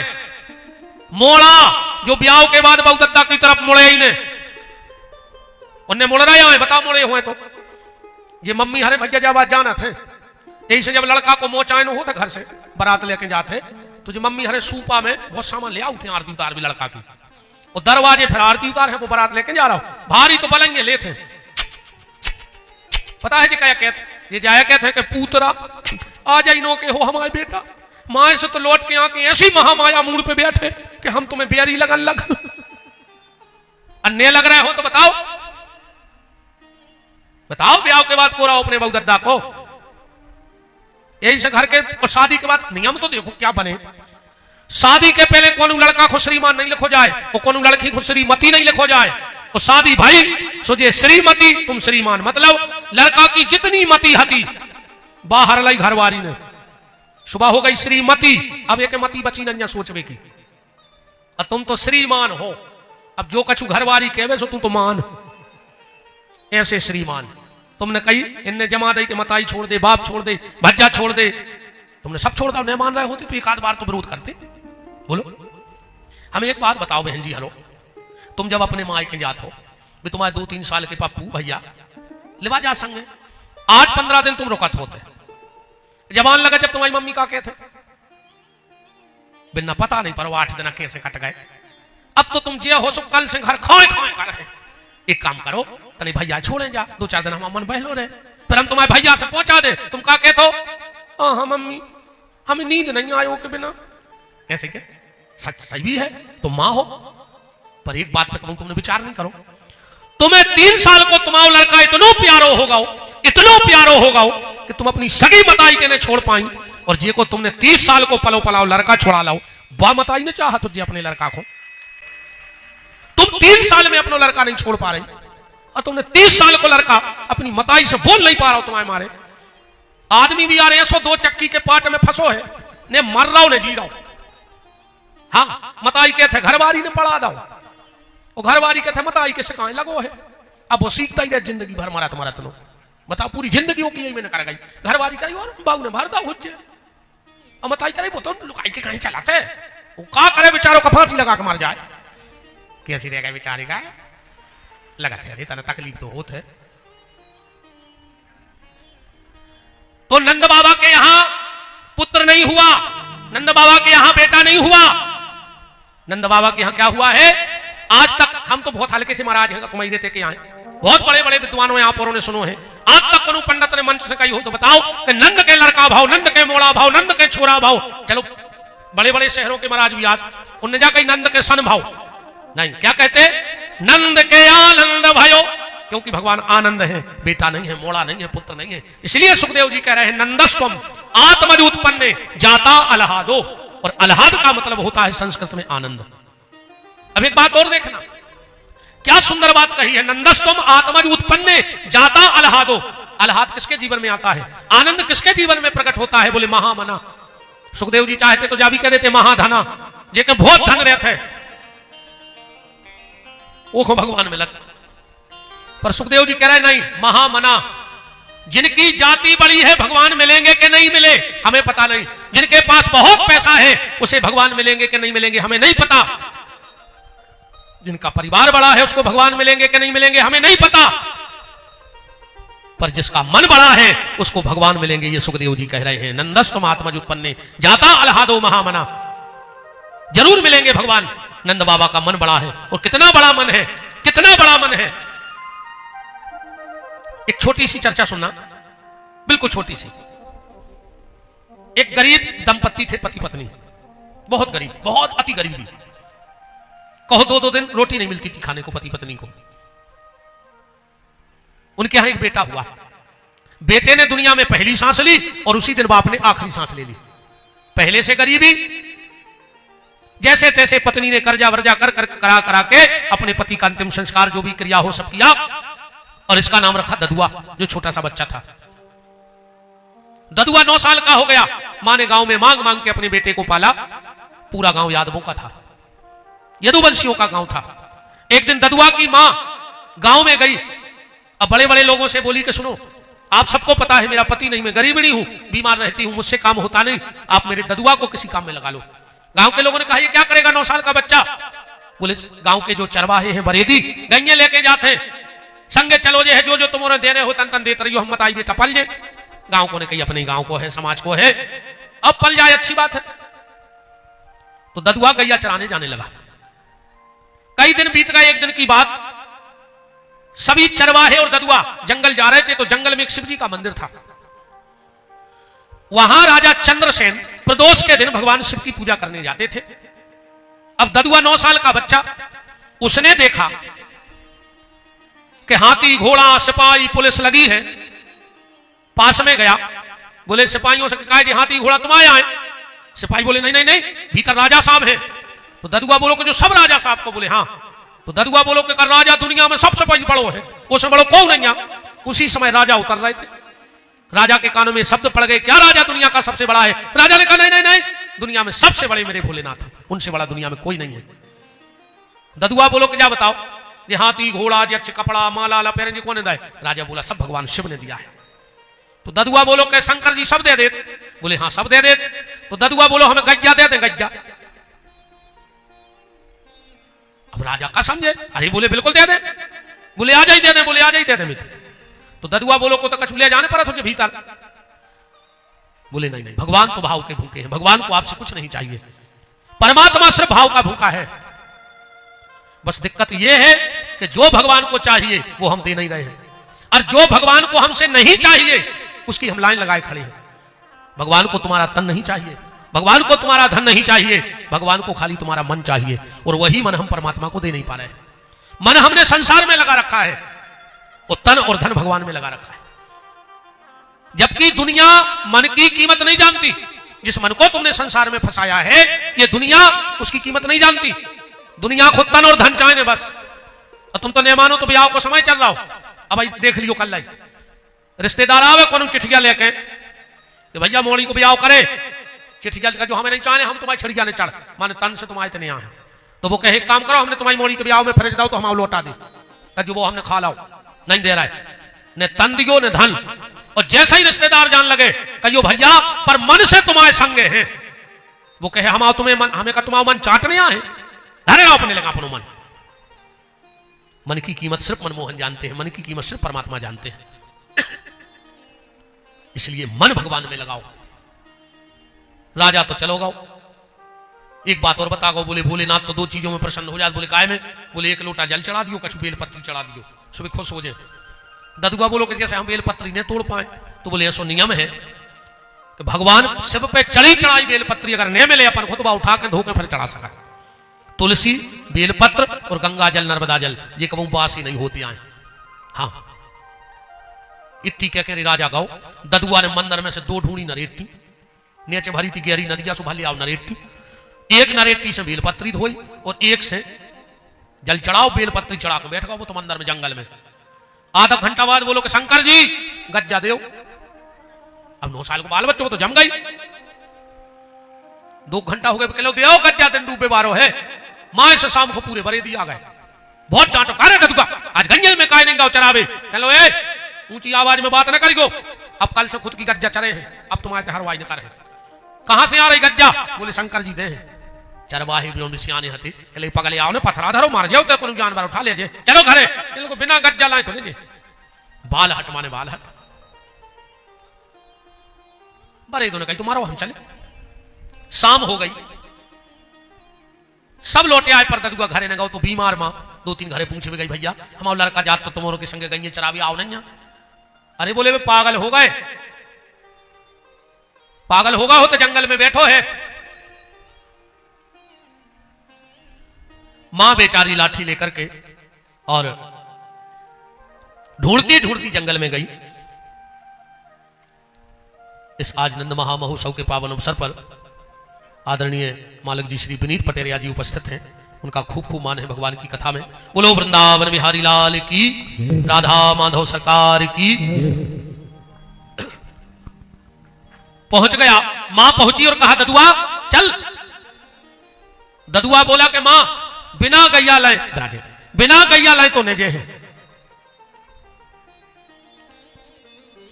मोड़ा जो ब्याह के बाद बहुदत्ता की तरफ मुड़े ही ने, उन्हें मुड़ रहे हैं, बताओ मुड़े हुए तो ये मम्मी हरे भैया जब आज जाना थे, यही से जब लड़का को मोचायन हो तो घर से बारात लेके जाते तो जो मम्मी हरे सूपा में बहुत सामान ले आते आरती उतार भी लड़का की, और दरवाजे फिर आरती उतार है वो बारात लेके जा रहा हूं, भारी तो पलंगे लेते। पता है जी क्या कहते, ये जाया कहते हैं कि पूतरा आ जाइनो के हो हमारे बेटा, माए से तो लौट के आके ऐसी महामाया मूड पे बैठे कि हम तुम्हें बेरी लगन लग अन्य लग रहे हो तो बताओ, बताओ ब्याह के बाद को रहो अपने बहु दद्दा को। यही से घर के और शादी के बाद नियम तो देखो क्या बने। शादी के पहले कौन लड़का को श्रीमान नहीं लिखो जाए और कौन लड़की को श्रीमती नहीं लिखो जाए। और शादी भाई सोचे श्रीमती तुम श्रीमान, मतलब लड़का की जितनी मती हती बाहर लाई घरवारी ने, सुबह हो गई श्रीमती, अब एक मती बची न सोचवे की, अब तुम तो श्रीमान हो, अब जो कछु घरवारी कहवे सो तुम तो मान, ऐसे श्रीमान। तुमने कही इनने जमा दे के मताई छोड़ दे, बाप छोड़ दे, भज्जा छोड़ दे, तुमने सब छोड़ दो, नहीं मान रहे होते तो एक आध बार तो विरोध करते। बोलो हमें एक बात बताओ बहन जी, हेलो, तुम जब अपने मायके जात हो भी तुम्हारे 2-3 साल के पप्पू भैया लिवा जा संगे, 8-15 दिन तुम रुकत होते, जवान लगा जब तुम्हारी मम्मी का कहते बिना पता नहीं पर 8 दिन कैसे कट गए। अब तो तुम जे हो सो कल से घर खोए खोए कर रहे। एक काम करो तनी भैया छोड़े जा, 2-4 दिन हम मन बहलो रहे, फिर हम तुम्हारे भैया से पहुंचा दे, तुम का कहते हो हाँ मम्मी हमें नींद नहीं आयो के बिना, ऐसे क्या सच सही भी है, तुम मां हो। पर एक बात पे कहूं तुमने विचार नहीं करो, तुम्हें 3 साल को तुम्हारा लड़का इतना प्यारो होगा, इतना प्यारो होगा कि तुम अपनी सगी मताई के ने छोड़ पाई, और जे को तुमने 30 साल को पलो पलाओ लड़का छोड़ा लाओ, वह मताई ने चाहा तुझे अपने लड़का को, तुम 3 साल में अपना लड़का नहीं छोड़ पा रही, और तुमने 30 साल को लड़का अपनी मताई से बोल नहीं पा रहा हो तुम्हारे मारे। आदमी भी आ रहे हैं 102 चक्की के पाट में फंसो है, ने मर रहा हो ने जी रहा हो। हाँ मताई के थे घरवारी ने पढ़ा दो, वो घरवारी के थे मताई के सिखाने लगो है, अब वो सीखता ही रहे जिंदगी भर मरा तुम्हारा तनो, बताओ पूरी जिंदगी वो की यही मैंने कर गई, घरवारी करी और बाबू ने भर दा हुज्जे, और मताई करे वो तो लुकाई के कहीं चलाते, वो का करे बेचारों का फांसी लगा के मर जाए, कैसी रह गए बेचारे का लगाते रहे, तना तकलीफ तो होत है। तो नंद बाबा के यहां पुत्र नहीं हुआ, नंद बाबा के यहां बेटा नहीं हुआ, नंद बाबा के यहां क्या हुआ है, आज तक हम तो बहुत हल्के से महाराज हैं तुम्हारी देते के यहाँ बहुत बड़े बड़े विद्वानों यहाँ पर ने सुनो है, आज तक कोनो पंडित ने मंच से कही हो तो बताओ कि नंद के लड़का भाव, नंद के मोड़ा भाव, नंद के छोरा भाव, चलो बड़े बड़े शहरों के महाराज भी याद उनने जाकर नंद के सन भाव नहीं, क्या कहते नंद के आनंद भयो, क्योंकि भगवान आनंद है, बेटा नहीं है, मोड़ा नहीं है, पुत्र नहीं है, इसलिए सुखदेव जी कह रहे हैं नंदस्त्वम आत्मज उत्पन्ने जाता अलहादो, और अलहाद का मतलब होता है संस्कृत में आनंद। अब एक बात और देखना, क्या सुंदर बात कही है, नंदस्त्वम आत्मज उत्पन्ने जाता अलहादो, अलहाद किसके जीवन में आता है, आनंद किसके जीवन में प्रकट होता है, बोले महामना। सुखदेव जी चाहते तो जा भी कह देते महाधना, जेके बहुत धन रहते वो को भगवान में लग, पर सुखदेव जी कह रहे नहीं, महामना, जिनकी जाति बड़ी है भगवान मिलेंगे कि नहीं मिले हमें पता नहीं, जिनके पास बहुत पैसा है उसे भगवान मिलेंगे कि नहीं मिलेंगे हमें नहीं पता, जिनका परिवार बड़ा है उसको भगवान मिलेंगे कि नहीं मिलेंगे हमें नहीं पता, पर जिसका मन बड़ा है उसको भगवान मिलेंगे, ये सुखदेव जी कह रहे हैं। नंदस्तुम आत्मज उत्पन्ने जाता अलहादो महामना, जरूर मिलेंगे भगवान। नंद बाबा का मन बड़ा है, और कितना बड़ा मन है, कितना बड़ा मन है। एक छोटी सी चर्चा सुनना, बिल्कुल छोटी सी। एक गरीब दंपत्ति थे, पति पत्नी, बहुत गरीब, बहुत अति गरीबी, कहो 2-2 दिन रोटी नहीं मिलती थी खाने को पति पत्नी को। उनके यहां एक बेटा हुआ, बेटे ने दुनिया में पहली सांस ली और उसी दिन बाप ने आखिरी सांस ले ली। पहले से गरीबी, जैसे तैसे पत्नी ने कर्जा वर्जा करा के अपने पति का अंतिम संस्कार जो भी क्रिया हो सब किया, और इसका नाम रखा ददुआ, जो छोटा सा बच्चा था। ददुआ 9 साल का हो गया, मां ने गांव में मांग मांग के अपने बेटे को पाला। पूरा गांव यादवों का था, यदुवंशियों का गांव था। एक दिन ददुआ की मां गांव में गई, अब बड़े बड़े लोगों से बोली कि सुनो, आप सबको पता है मेरा पति नहीं, मैं गरीबड़ी हूं, बीमार रहती हूं, मुझसे काम होता नहीं, आप मेरे ददुआ को किसी काम में लगा लो। गांव के लोगों ने कहा ये क्या करेगा 9 साल का बच्चा? बोले गांव के जो चरवाहे हैं बरेदी, गैये लेके जाते हैं, संगे चलो जे है, जो जो तुम्हारे देने हो तन तन देते रहियो, हम बताइए टपल जे। गांव को ने कही अपने गांव को है, समाज को है, अब पल जाए अच्छी बात है। तो ददुआ गैया चराने जाने लगा। कई दिन बीत गए। एक दिन की बात, सभी चरवाहे और ददुआ जंगल जा रहे थे, तो जंगल में एक शिव जी का मंदिर था। वहां राजा चंद्रसेन प्रदोष के दिन भगवान शिव की पूजा करने जाते थे। अब ददुआ 9 साल का बच्चा, उसने देखा कि हाथी घोड़ा सिपाही पुलिस लगी है। पास में गया, बोले सिपाहियों से कहा जी हाथी घोड़ा तुम आए आए। सिपाही बोले नहीं नहीं नहीं, भीतर राजा साहब हैं। तो ददुआ बोलो कि जो सब राजा साहब को बोले हाँ। तो ददुआ बोलो कि राजा दुनिया में सबसे बड़ो है, उससे बड़ो कौन नहीं। उसी समय राजा उतर रहे थे। राजा के कानों में शब्द पड़ गए, क्या राजा दुनिया का सबसे बड़ा है? राजा ने कहा नहीं नहीं नहीं, दुनिया में सबसे बड़े मेरे भोलेनाथ है, उनसे बड़ा दुनिया में कोई नहीं है। ददुआ बोलो कि क्या बताओ, ये हाथी घोड़ा यक्ष कपड़ा माला लपेरे जी कौन ने दिया? राजा बोला सब भगवान शिव ने दिया है। तो ददुआ बोलो कि शंकर जी सब दे दे? बोले हाँ सब दे दे। तो ददुआ बोलो हमें गज्जा दे दे, गज्जा। अब राजा का समझे, अरे बोले बिल्कुल दे दे। बोले आ जाई दे दे, बोले आ जाई दे दे। तो ददुआ बोलो को तो कछु ले जाने पड़ा तुझे भीतर। बोले नहीं नहीं, भगवान तो भाव के भूखे हैं, भगवान को आपसे कुछ नहीं चाहिए, परमात्मा सिर्फ भाव का भूखा है। बस दिक्कत यह है कि जो भगवान को चाहिए वो हम दे नहीं रहे हैं, और जो भगवान को हमसे नहीं चाहिए उसकी हम लाइन लगाए खड़े हैं। भगवान को तुम्हारा तन नहीं चाहिए, भगवान को तुम्हारा धन नहीं चाहिए, भगवान को खाली तुम्हारा मन चाहिए, और वही मन हम परमात्मा को दे नहीं पा रहे हैं। मन हमने संसार में लगा रखा है, और तन और धन भगवान में लगा रखा है। जबकि दुनिया मन की कीमत नहीं जानती। जिस मन को तुमने संसार में फंसाया है, ये दुनिया उसकी कीमत नहीं जानती। दुनिया खुद तन और धन चाहे बस। और तुम तो नहीं मानो तो ब्याह को समय चल रहा हो। अब भाई देख लियो कल लाई रिश्तेदार आवे कौन चिट्ठियां लेके कि भैया मोड़ी को ब्याह करे, चिट्ठियां का जो हमें नहीं चाहे हम तुम्हारी छिड़िया ने चढ़ माने तन से तुम्हारे इतने यहाँ है। तो वो कहे एक काम करो, हमने तुम्हारी मोड़ी के ब्याह में फ्रिज दाओ तो हम लौटा दे, जो वो हमने खा लाओ, नहीं दे रहा है, न तन दियो न धन। और जैसा ही रिश्तेदार जान लगे कहियो भैया पर मन से तुम्हारे संगे हैं, वो कहे हम तुम्हें मन, हमें का तुम्हारा मन चाटने आए, धरे आओ अपने लगा अपनो मन। मन की कीमत सिर्फ मनमोहन जानते हैं, मन की कीमत सिर्फ परमात्मा जानते हैं। इसलिए मन भगवान में लगाओ। राजा तो चलो गाओ। एक बात और बता गो, बोले भोलेनाथ तो 2 चीजों में प्रसन्न हो जाए। बोले काय में? बोले 1 लोटा जल चढ़ा दियो, कछु बेलपत्री चढ़ा दियो, सुबह खुश हो जाए। ददुआ बोलो कि जैसे हम बेलपत्री ने तोड़ पाए। तो बोले ऐसा नियम है कि भगवान शिव पे चढ़ी चढ़ाई बेलपत्री अगर नहीं मिले अपन खुतबा उठा के धो के फिर चढ़ा सका। तुलसी बेलपत्र और गंगा जल नर्मदा जल ये कबू बास ही नहीं होती आए। हाँ इतनी कह के राजा गाओ। ददुआ ने मंदिर में से 2 ढूंढी नरेटी, नीचे भरी थी गहरी नदिया सो भले आओ नरेटी। एक नरेटी से बेलपत्री धोई और एक से जल चढ़ाओ, बेलपत्री चढ़ा के बैठ गओ वो तो मंदिर में जंगल में। आधा घंटा बाद बोलो कि शंकर जी गज्जा देव। अब 9 साल को बाल बच्चों को तो जम गई। 2 घंटा हो गए, कहलो देव गज्जा दिन डूबे बारो है। माँ से शाम को पूरे बरे दिया गए। बहुत डांटो, कारे ददुआ आज गंजल में काय नहीं गाओ चरावे। कहलो ए ऊंची आवाज में बात न करियो, अब कल से खुद की गज्जा चरे हैं, अब तुम्हारे हरवाई न करे। कहां से आ रही गज्जा? बोले शंकर जी दे हैं। चरवाही भी सियाने हती कहले पगले आओ ने पथरा धरो मार जाओ तो कोनो जानवर उठा ले जे, चलो घरे। इन लोग बिना गज्जा लाए तो नहीं जे। बाल हट माने बाल हट। बरे दोनों कही तुम्हारा हम चले। शाम हो गई, सब लौटे आए पर ददुआ घरे न गओ तो बीमार मां 2-3 घरे पूछे भी गई भैया हमारा लड़का जात तो तुम्हारों के संगे गई चरावी आओ नहीं। अरे बोले वे पागल हो गए, पागल होगा हो तो जंगल में बैठो है। मां बेचारी लाठी लेकर के और ढूंढती ढूंढती जंगल में गई। इस आज नंद महामहोत्सव के पावन अवसर पर आदरणीय मालक जी श्री विनीत पटेरिया जी उपस्थित हैं। उनका खूब खूब मान है भगवान की कथा में। बोलो वृंदावन बिहारी लाल की, राधा माधव सरकार की। पहुंच गया, मां पहुंची और कहा ददुआ चल। ददुआ बोला कि मां बिना गैया लाए राजे, बिना गैया लाए तो नेजे है।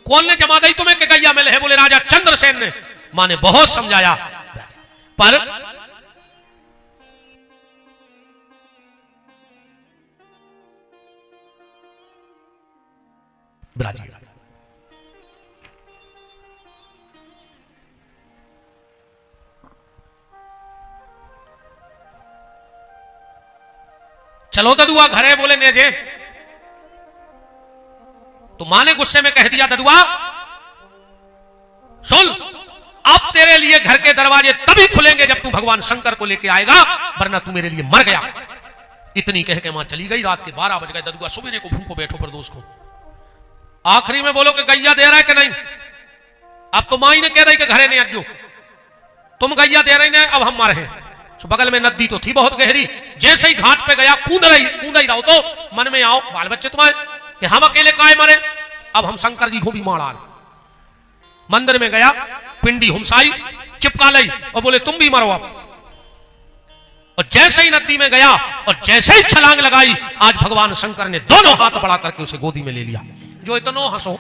कौन ने जमा दी तुम्हें कि गैया मिले है? बोले राजा चंद्रसेन ने। मां ने बहुत समझाया पर ब्राजी चलो ददुआ घरे। बोले नेजे। तो मां ने गुस्से में कह दिया ददुआ सुन अब तेरे लिए घर के दरवाजे तभी खुलेंगे जब तू भगवान शंकर को लेके आएगा, वरना तू मेरे लिए मर गया। इतनी कह के मां चली गई। रात के 12 बज गए। ददुआ सुबह को भूखो बैठो प्रदोष को। आखिरी में बोलो कि गैया दे रहा है कि नहीं। अब तो माई ने कह रही कि घरे नहीं अज्जो, तुम गैया दे रही नहीं, अब हम मर हैं। तो बगल में नदी तो थी बहुत गहरी। जैसे ही घाट पे गया कूद ही रहो तो मन में आओ बाल बच्चे तुम्हारे कि हम अकेले काय मरे, अब हम शंकर जी को भी मारा। मंदिर में गया, पिंडी हुमसाई चिपका ली और बोले तुम भी मरो अब। और जैसे ही नदी में गया और जैसे ही छलांग लगाई, आज भगवान शंकर ने दोनों हाथ बढ़ा करके उसे गोदी में ले लिया। जो इतनो हंसो।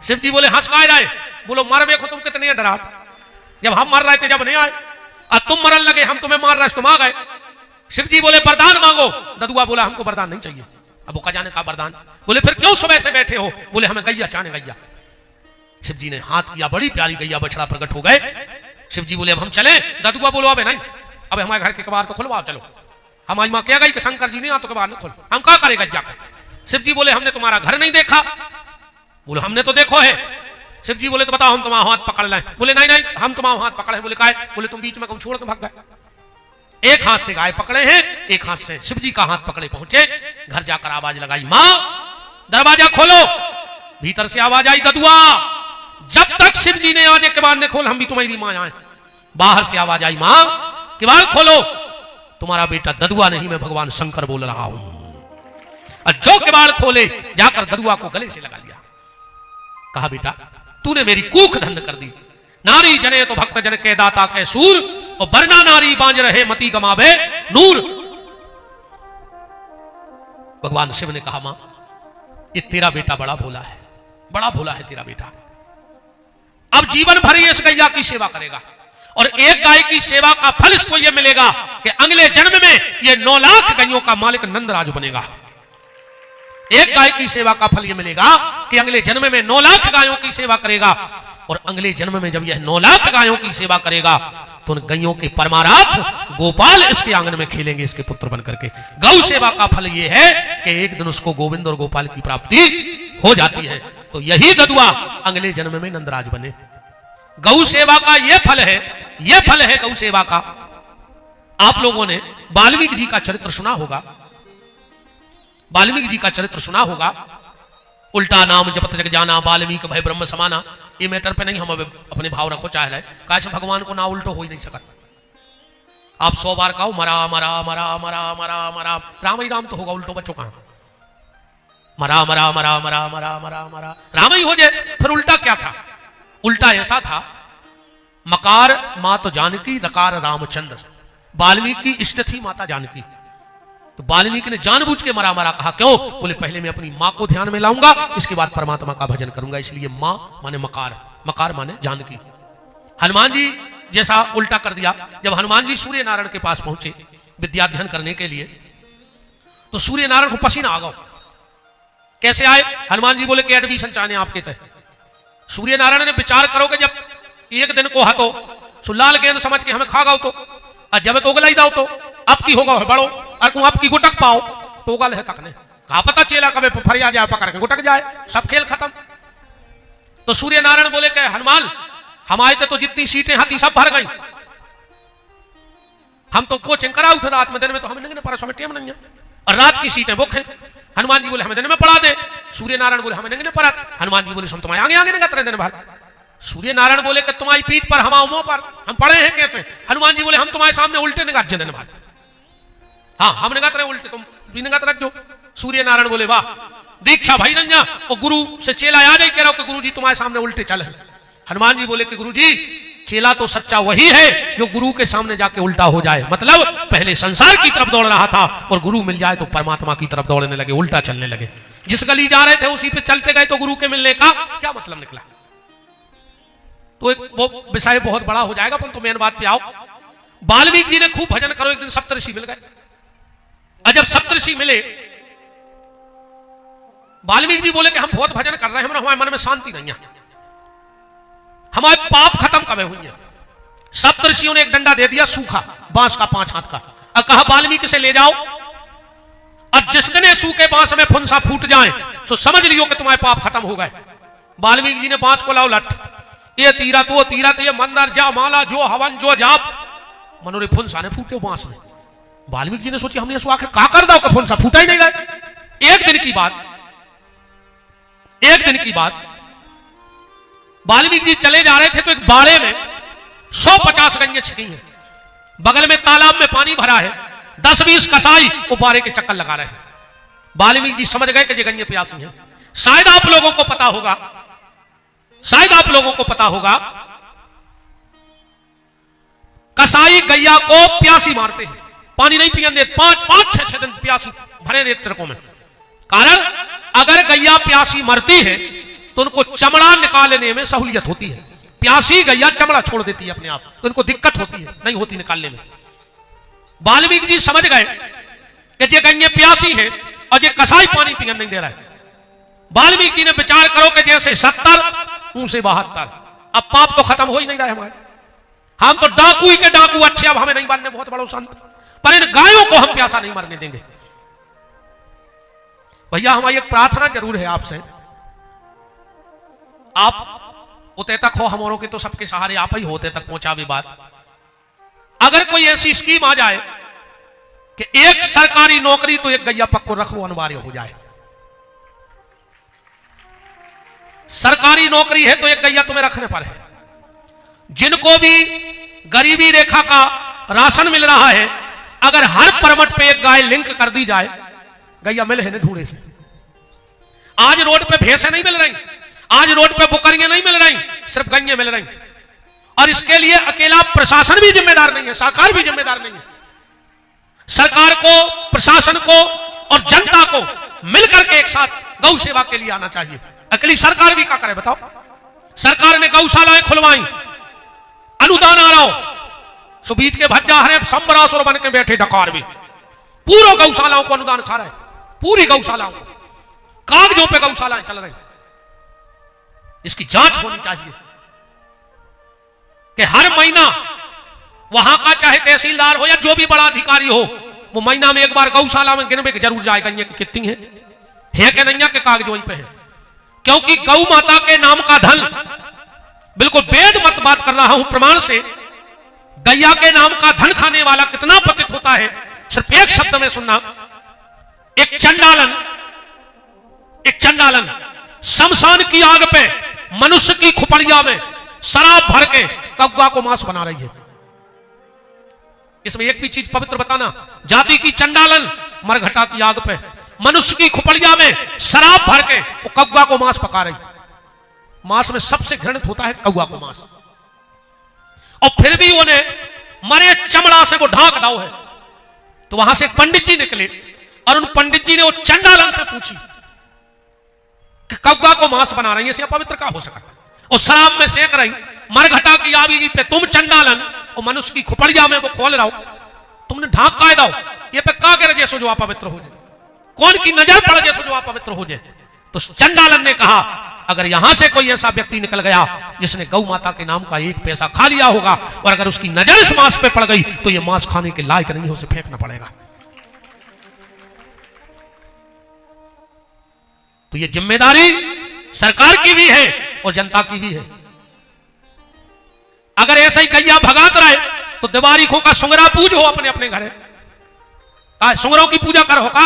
शिव जी बोले हंस काय रहे। बोलो मर देखो तुम कितने डरात, जब हम मर रहे थे जब नहीं आए, और तुम मरन लगे हम तुम्हें मार रहे तुम आ गए। शिव जी बोले वरदान मांगो। ददुआ बोला हमको वरदान नहीं चाहिए। अब वो जाने का वरदान। बोले फिर क्यों सुबह से बैठे हो। बोले हमें गैया चाहने गैया। शिव जी ने हाथ किया, बड़ी प्यारी गैया बछड़ा प्रकट हो गए। शिव जी बोले अब हम चले। ददुआ बोलो अब नहीं, अब हमारे घर के कबार तो खुलवाओ चलो। हमारी माँ क्या गई कि शंकर जी नहीं आ तो कबार नहीं खोल, हम क्या करें गैया को। शिव जी बोले हमने तुम्हारा घर नहीं देखा। बोले हमने तो देखो है। शिव जी बोले तो बताओ हम तुम्हारा हाथ पकड़ लें। बोले नहीं नहीं हम तुम्हारा हाथ पकड़े। बोले काय। बोले तुम बीच में कौन छोड़ के भाग गए। एक हाथ से गाय पकड़े हैं, एक हाथ से शिव जी का हाथ पकड़े पहुंचे। घर जाकर आवाज लगाई मां दरवाजा खोलो। भीतर से आवाज आई ददुआ जब तक शिव जी ने आज किवाड़ ने खोल हम भी तुम्हारी मां आए। बाहर से आवाज आई मां किवाड़ खोलो, तुम्हारा बेटा ददुआ नहीं मैं भगवान शंकर बोल रहा हूं। और जो किवाड़ खोले जाकर ददुआ को गले से लगा लिया। कहा बेटा तूने मेरी कूख धन्य कर दी। नारी जने तो भक्त जन के दाता के सूर, और बरना नारी बांझ रहे मती गमावे नूर। भगवान शिव ने कहा मां ये तेरा बेटा बड़ा भोला है, बड़ा भोला है तेरा बेटा। अब जीवन भर ही इस गैया की सेवा करेगा, और एक गाय की सेवा का फल इसको यह मिलेगा कि अगले जन्म में यह 9 लाख गायों का मालिक नंदराज बनेगा। एक गाय की सेवा का फल यह मिलेगा कि अगले जन्म में 9 लाख गायों की सेवा करेगा, और अगले जन्म में जब यह 9 लाख गायों की सेवा करेगा तो उन गायों के परमाराथ गोपाल इसके आंगन में खेलेंगे इसके पुत्र बन करके। गौ सेवा का फल यह है कि एक दिन उसको गोविंद और गोपाल की प्राप्ति हो जाती है। तो यही ददुआ अगले जन्म में नंदराज बने। गौ सेवा का यह फल है, यह फल है गौ सेवा का। आप लोगों ने वाल्मीकि जी का चरित्र सुना होगा, वाल्मीकि जी का चरित्र सुना होगा। उल्टा नाम जपत जग जाना वाल्मीकि भय ब्रह्म समाना। ये मैटर पे नहीं हम अपने भाव रखो चाह रहे, कैसे भगवान को ना उल्टो हो ही नहीं सकता। आप 100 बार कहो मरा मरा मरा मरा मरा मरा, राम ही राम तो होगा, उल्टो बच्चों कहां। मरा मरा मरा मरा मरा मरा मरा राम ही हो जाए। फिर उल्टा क्या था। उल्टा ऐसा था मकार मात जानकी रकार रामचंद्र, वाल्मीकि इष्ट थी माता जानकी। तो वाल्मीकि ने जानबूझ के मरा मरा कहा। क्यों। बोले पहले मैं अपनी मां को ध्यान में लाऊंगा, इसके बाद परमात्मा का भजन करूंगा, इसलिए मां माने मकार, मकार माने जानकी। हनुमान जी जैसा उल्टा कर दिया। जब हनुमान जी सूर्य नारायण के पास पहुंचे विद्याध्ययन करने के लिए, तो सूर्य नारायण को पसीना आ गया। कैसे आए। हनुमान जी बोले कि एडमिशन चाहने आपके तय। सूर्य नारायण ने विचार करोगे जब एक दिन को हतो सुलाल गेंद समझ के हमें खा गाओ, तो जब तो गलाई दाओ तो अब की होगा बड़ो, और अब की गुटक पाओ तो गल है तक ने कहा पता चेला कभी फरिया जाए पकड़ के गुटक जाए, सब खेल खत्म। तो सूर्य नारायण बोले कि हनुमान हम आए थे तो जितनी सीटें हाथी सब भर गई, हम तो कोचिंग कराऊ थे रात में, दिन में तो हमें नहीं परसों में टेम नहीं है, और रात की सीटें बुक हैं। हनुमान जी बोले हमें दिन में पढ़ा दे। सूर्य नारायण बोले हमें नहीं पढ़ा। हनुमान जी बोले सुन तुम्हारे आगे आगे नहीं गए दिन भर। सूर्य नारायण बोले कि तुम्हारी पीठ पर हम मुंह पर हम पढ़े हैं कैसे। हनुमान जी बोले हम तुम्हारे सामने उल्टे निगाह दिन भर। हाँ हम निगाह रहे उल्टे, तुम भी निगाह रख दो। सूर्य नारायण बोले वाह दीक्षा भाई रंजा, और गुरु से चेला आ जाए कह रहा कि गुरु जी तुम्हारे सामने उल्टे चल है। हनुमान जी बोले कि गुरु जी चेला तो सच्चा वही है जो गुरु के सामने जाके उल्टा हो जाए। मतलब पहले संसार की तरफ दौड़ रहा था और गुरु मिल जाए तो परमात्मा की तरफ दौड़ने लगे, उल्टा चलने लगे। जिस गली जा रहे थे उसी पे चलते गए तो गुरु के मिलने का क्या मतलब निकला। तो एक वो विषय बहुत बड़ा हो जाएगा, पर तो मेन बात पे आओ। वाल्मीकि जी ने खूब भजन करो, एक दिन सप्तऋषि मिल गए। और जब सप्तऋषि मिले वाल्मीकि जी बोले कि हम बहुत भजन कर रहे हैं, हमारे मन में शांति नहीं है, हमारे पाप खत्म कबे हुई है। सप्तऋषियों ने एक डंडा दे दिया सूखा बांस का 5 हाथ का, और कहा वाल्मीकि से ले जाओ, और जिस दिन सूखे बांस में फुंसा फूट जाए तो समझ लियो कि तुम्हारे पाप खत्म हो गए। वाल्मीकि जी ने बांस को लाओ लट, ये तीरथ वो तीरथ, ये मंदिर जा माला जो हवन जो जाप। मनोरे फुंसा ने फूटे बांस में। वाल्मीकि जी ने सोची हमने इसको आखिर का कर दो, फुंसा फूटा ही नहीं गया। एक दिन की बात वाल्मीकि जी चले जा रहे थे तो एक बाड़े में 150 गंजे छिकी हैं। बगल में तालाब में पानी भरा है। 10-20 कसाई वो बाड़े के चक्कर लगा रहे हैं। वाल्मीकि जी समझ गए कि ये गंजे प्यासी हैं। शायद आप लोगों को पता होगा कसाई गैया को प्यासी मारते हैं, पानी नहीं पियन देते। 5-6 दिन प्यासी भरे नेत्रकों में। कारण अगर गैया प्यासी मरती है तो उनको चमड़ा निकालने में सहूलियत होती है। प्यासी गैया चमड़ा छोड़ देती है अपने आप, तो उनको दिक्कत होती है, नहीं होती निकालने में। वाल्मीकि जी समझ गए कि ये गैया प्यासी है और ये कसाई पानी पियन नहीं दे रहा है। वाल्मीकि जी ने विचार करो कि जैसे 70 उनसे 72, अब पाप तो खत्म हो ही नहीं रहा है हमारे। हम तो डाकू ही के डाकू अच्छे, अब हमें नहीं बनने बहुत बड़ो संत, पर इन गायों को हम प्यासा नहीं मरने देंगे। भैया हमारी एक प्रार्थना जरूर है आपसे, आप उते तक हो हमारों के तो सबके सहारे आप ही होते तक पहुंचा भी बात। अगर कोई ऐसी स्कीम आ जाए कि एक सरकारी नौकरी तो एक गैया पक्को रखो अनिवार्य हो जाए। सरकारी नौकरी है तो एक गैया तुम्हें रखने पर है। जिनको भी गरीबी रेखा का राशन मिल रहा है, अगर हर परमट पे एक गाय लिंक कर दी जाए, गैया मिल है ना ढूंढे से। आज रोड पे भैंसें नहीं मिल रही, आज रोड पे बुकरियां नहीं मिल रही, सिर्फ गैया मिल रही। और इसके लिए अकेला प्रशासन भी जिम्मेदार नहीं है, सरकार भी जिम्मेदार नहीं है। सरकार को, प्रशासन को और जनता को मिलकर के एक साथ गौ सेवा के लिए आना चाहिए। अकेली सरकार भी क्या करे बताओ? सरकार ने गौशालाएं खुलवाई, अनुदान आ रहा हो, सो बीच के भज्जा हरे संबरासुर बन के बैठे डकार भी पूरा गौशालाओं को अनुदान खा रहे हैं। पूरी गौशालाओं को कागजों पे गौशालाएं चल रही। इसकी जांच होनी चाहिए कि हर महीना वहां का चाहे तहसीलदार हो या जो भी बड़ा अधिकारी हो, वो महीना में एक बार गौशाला में गिनवे के जरूर जाएगा ये कितनी है कि नहीं, के कागज वहीं पे है। क्योंकि गौ माता के नाम का धन, बिल्कुल वेद मत बात कर रहा हूं प्रमाण से, गैया के नाम का धन खाने वाला कितना पतित होता है। सिर्फ एक शब्द में सुनना, एक चंडालन शमशान की आग पे मनुष्य की खुपड़िया में शराब भर के कौवा को मांस बना रही है। इसमें एक भी चीज पवित्र बताना, जाति की चंडालन मरघटा की आग पे मनुष्य की खुपड़िया में शराब भर के वो कौवा को मांस पका रही। मांस में सबसे घृणित होता है कौवा को मांस, और फिर भी उन्हें मरे चमड़ा से वो ढांक दाव है। तो वहां से पंडित जी निकले और उन पंडित जी ने वो चंडालन से पूछी कि कौवा को मांस बना रही है, इससे पवित्र क्या हो सकता? और शराब में सेक रही, मरघटा की आग पे तुम चंडालन और मनुष्य की खुपड़िया में वो खोल रहा हो, तुमने ढांक काय दाओ, ये पे का करे जैसो जो आप पवित्र हो जाए, कौन की नजर पड़े जैसो जो आप पवित्र हो जाए। तो चंडालन ने कहा अगर यहां से कोई ऐसा व्यक्ति निकल गया जिसने गौ माता के नाम का एक पैसा खा लिया होगा और अगर उसकी नजर इस मांस पे पड़ गई तो यह मांस खाने के लायक नहीं हो, उसे फेंकना पड़ेगा। तो यह जिम्मेदारी सरकार की भी है और जनता की भी है। अगर ऐसा ही गैया भगात रहे तो दिवाली खो का सुंगरा पूज हो अपने अपने घरे, सुंगरों की पूजा करो का।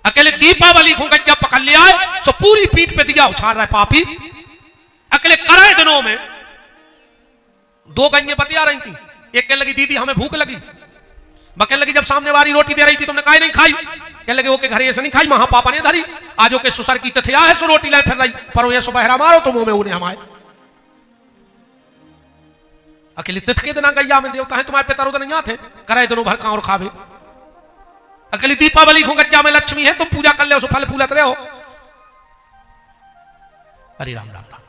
अकेले दीपावली को गज्जा पकड़ लिया है तो पूरी पीठ पे दिया उछाल रहा है पापी। अकेले कराए दिनों में 2 गंजे बतिया रही थी, एक कहने लगी दीदी हमें भूख लगी, कहने लगी जब सामने वाली रोटी दे रही थी तुमने काहे नहीं खाई, कहने लगे ओके घर ऐसे नहीं खाई, महा पापा ने धरी, आज ओके सुसर की तथिया है सो रोटी लाए फिर रही, पर ये सुबहरा मारो तो मुंह में उन्हें हमारे। अकेले तिथ के दिन गैया में देवता है तुम्हारे पितर उधर नहीं आते, कराए दिनों भर का और खावे। अकेली दीपावली को गज्जा में लक्ष्मी है तुम पूजा कर ले फल फूलत रहे हो। हरे राम राम राम।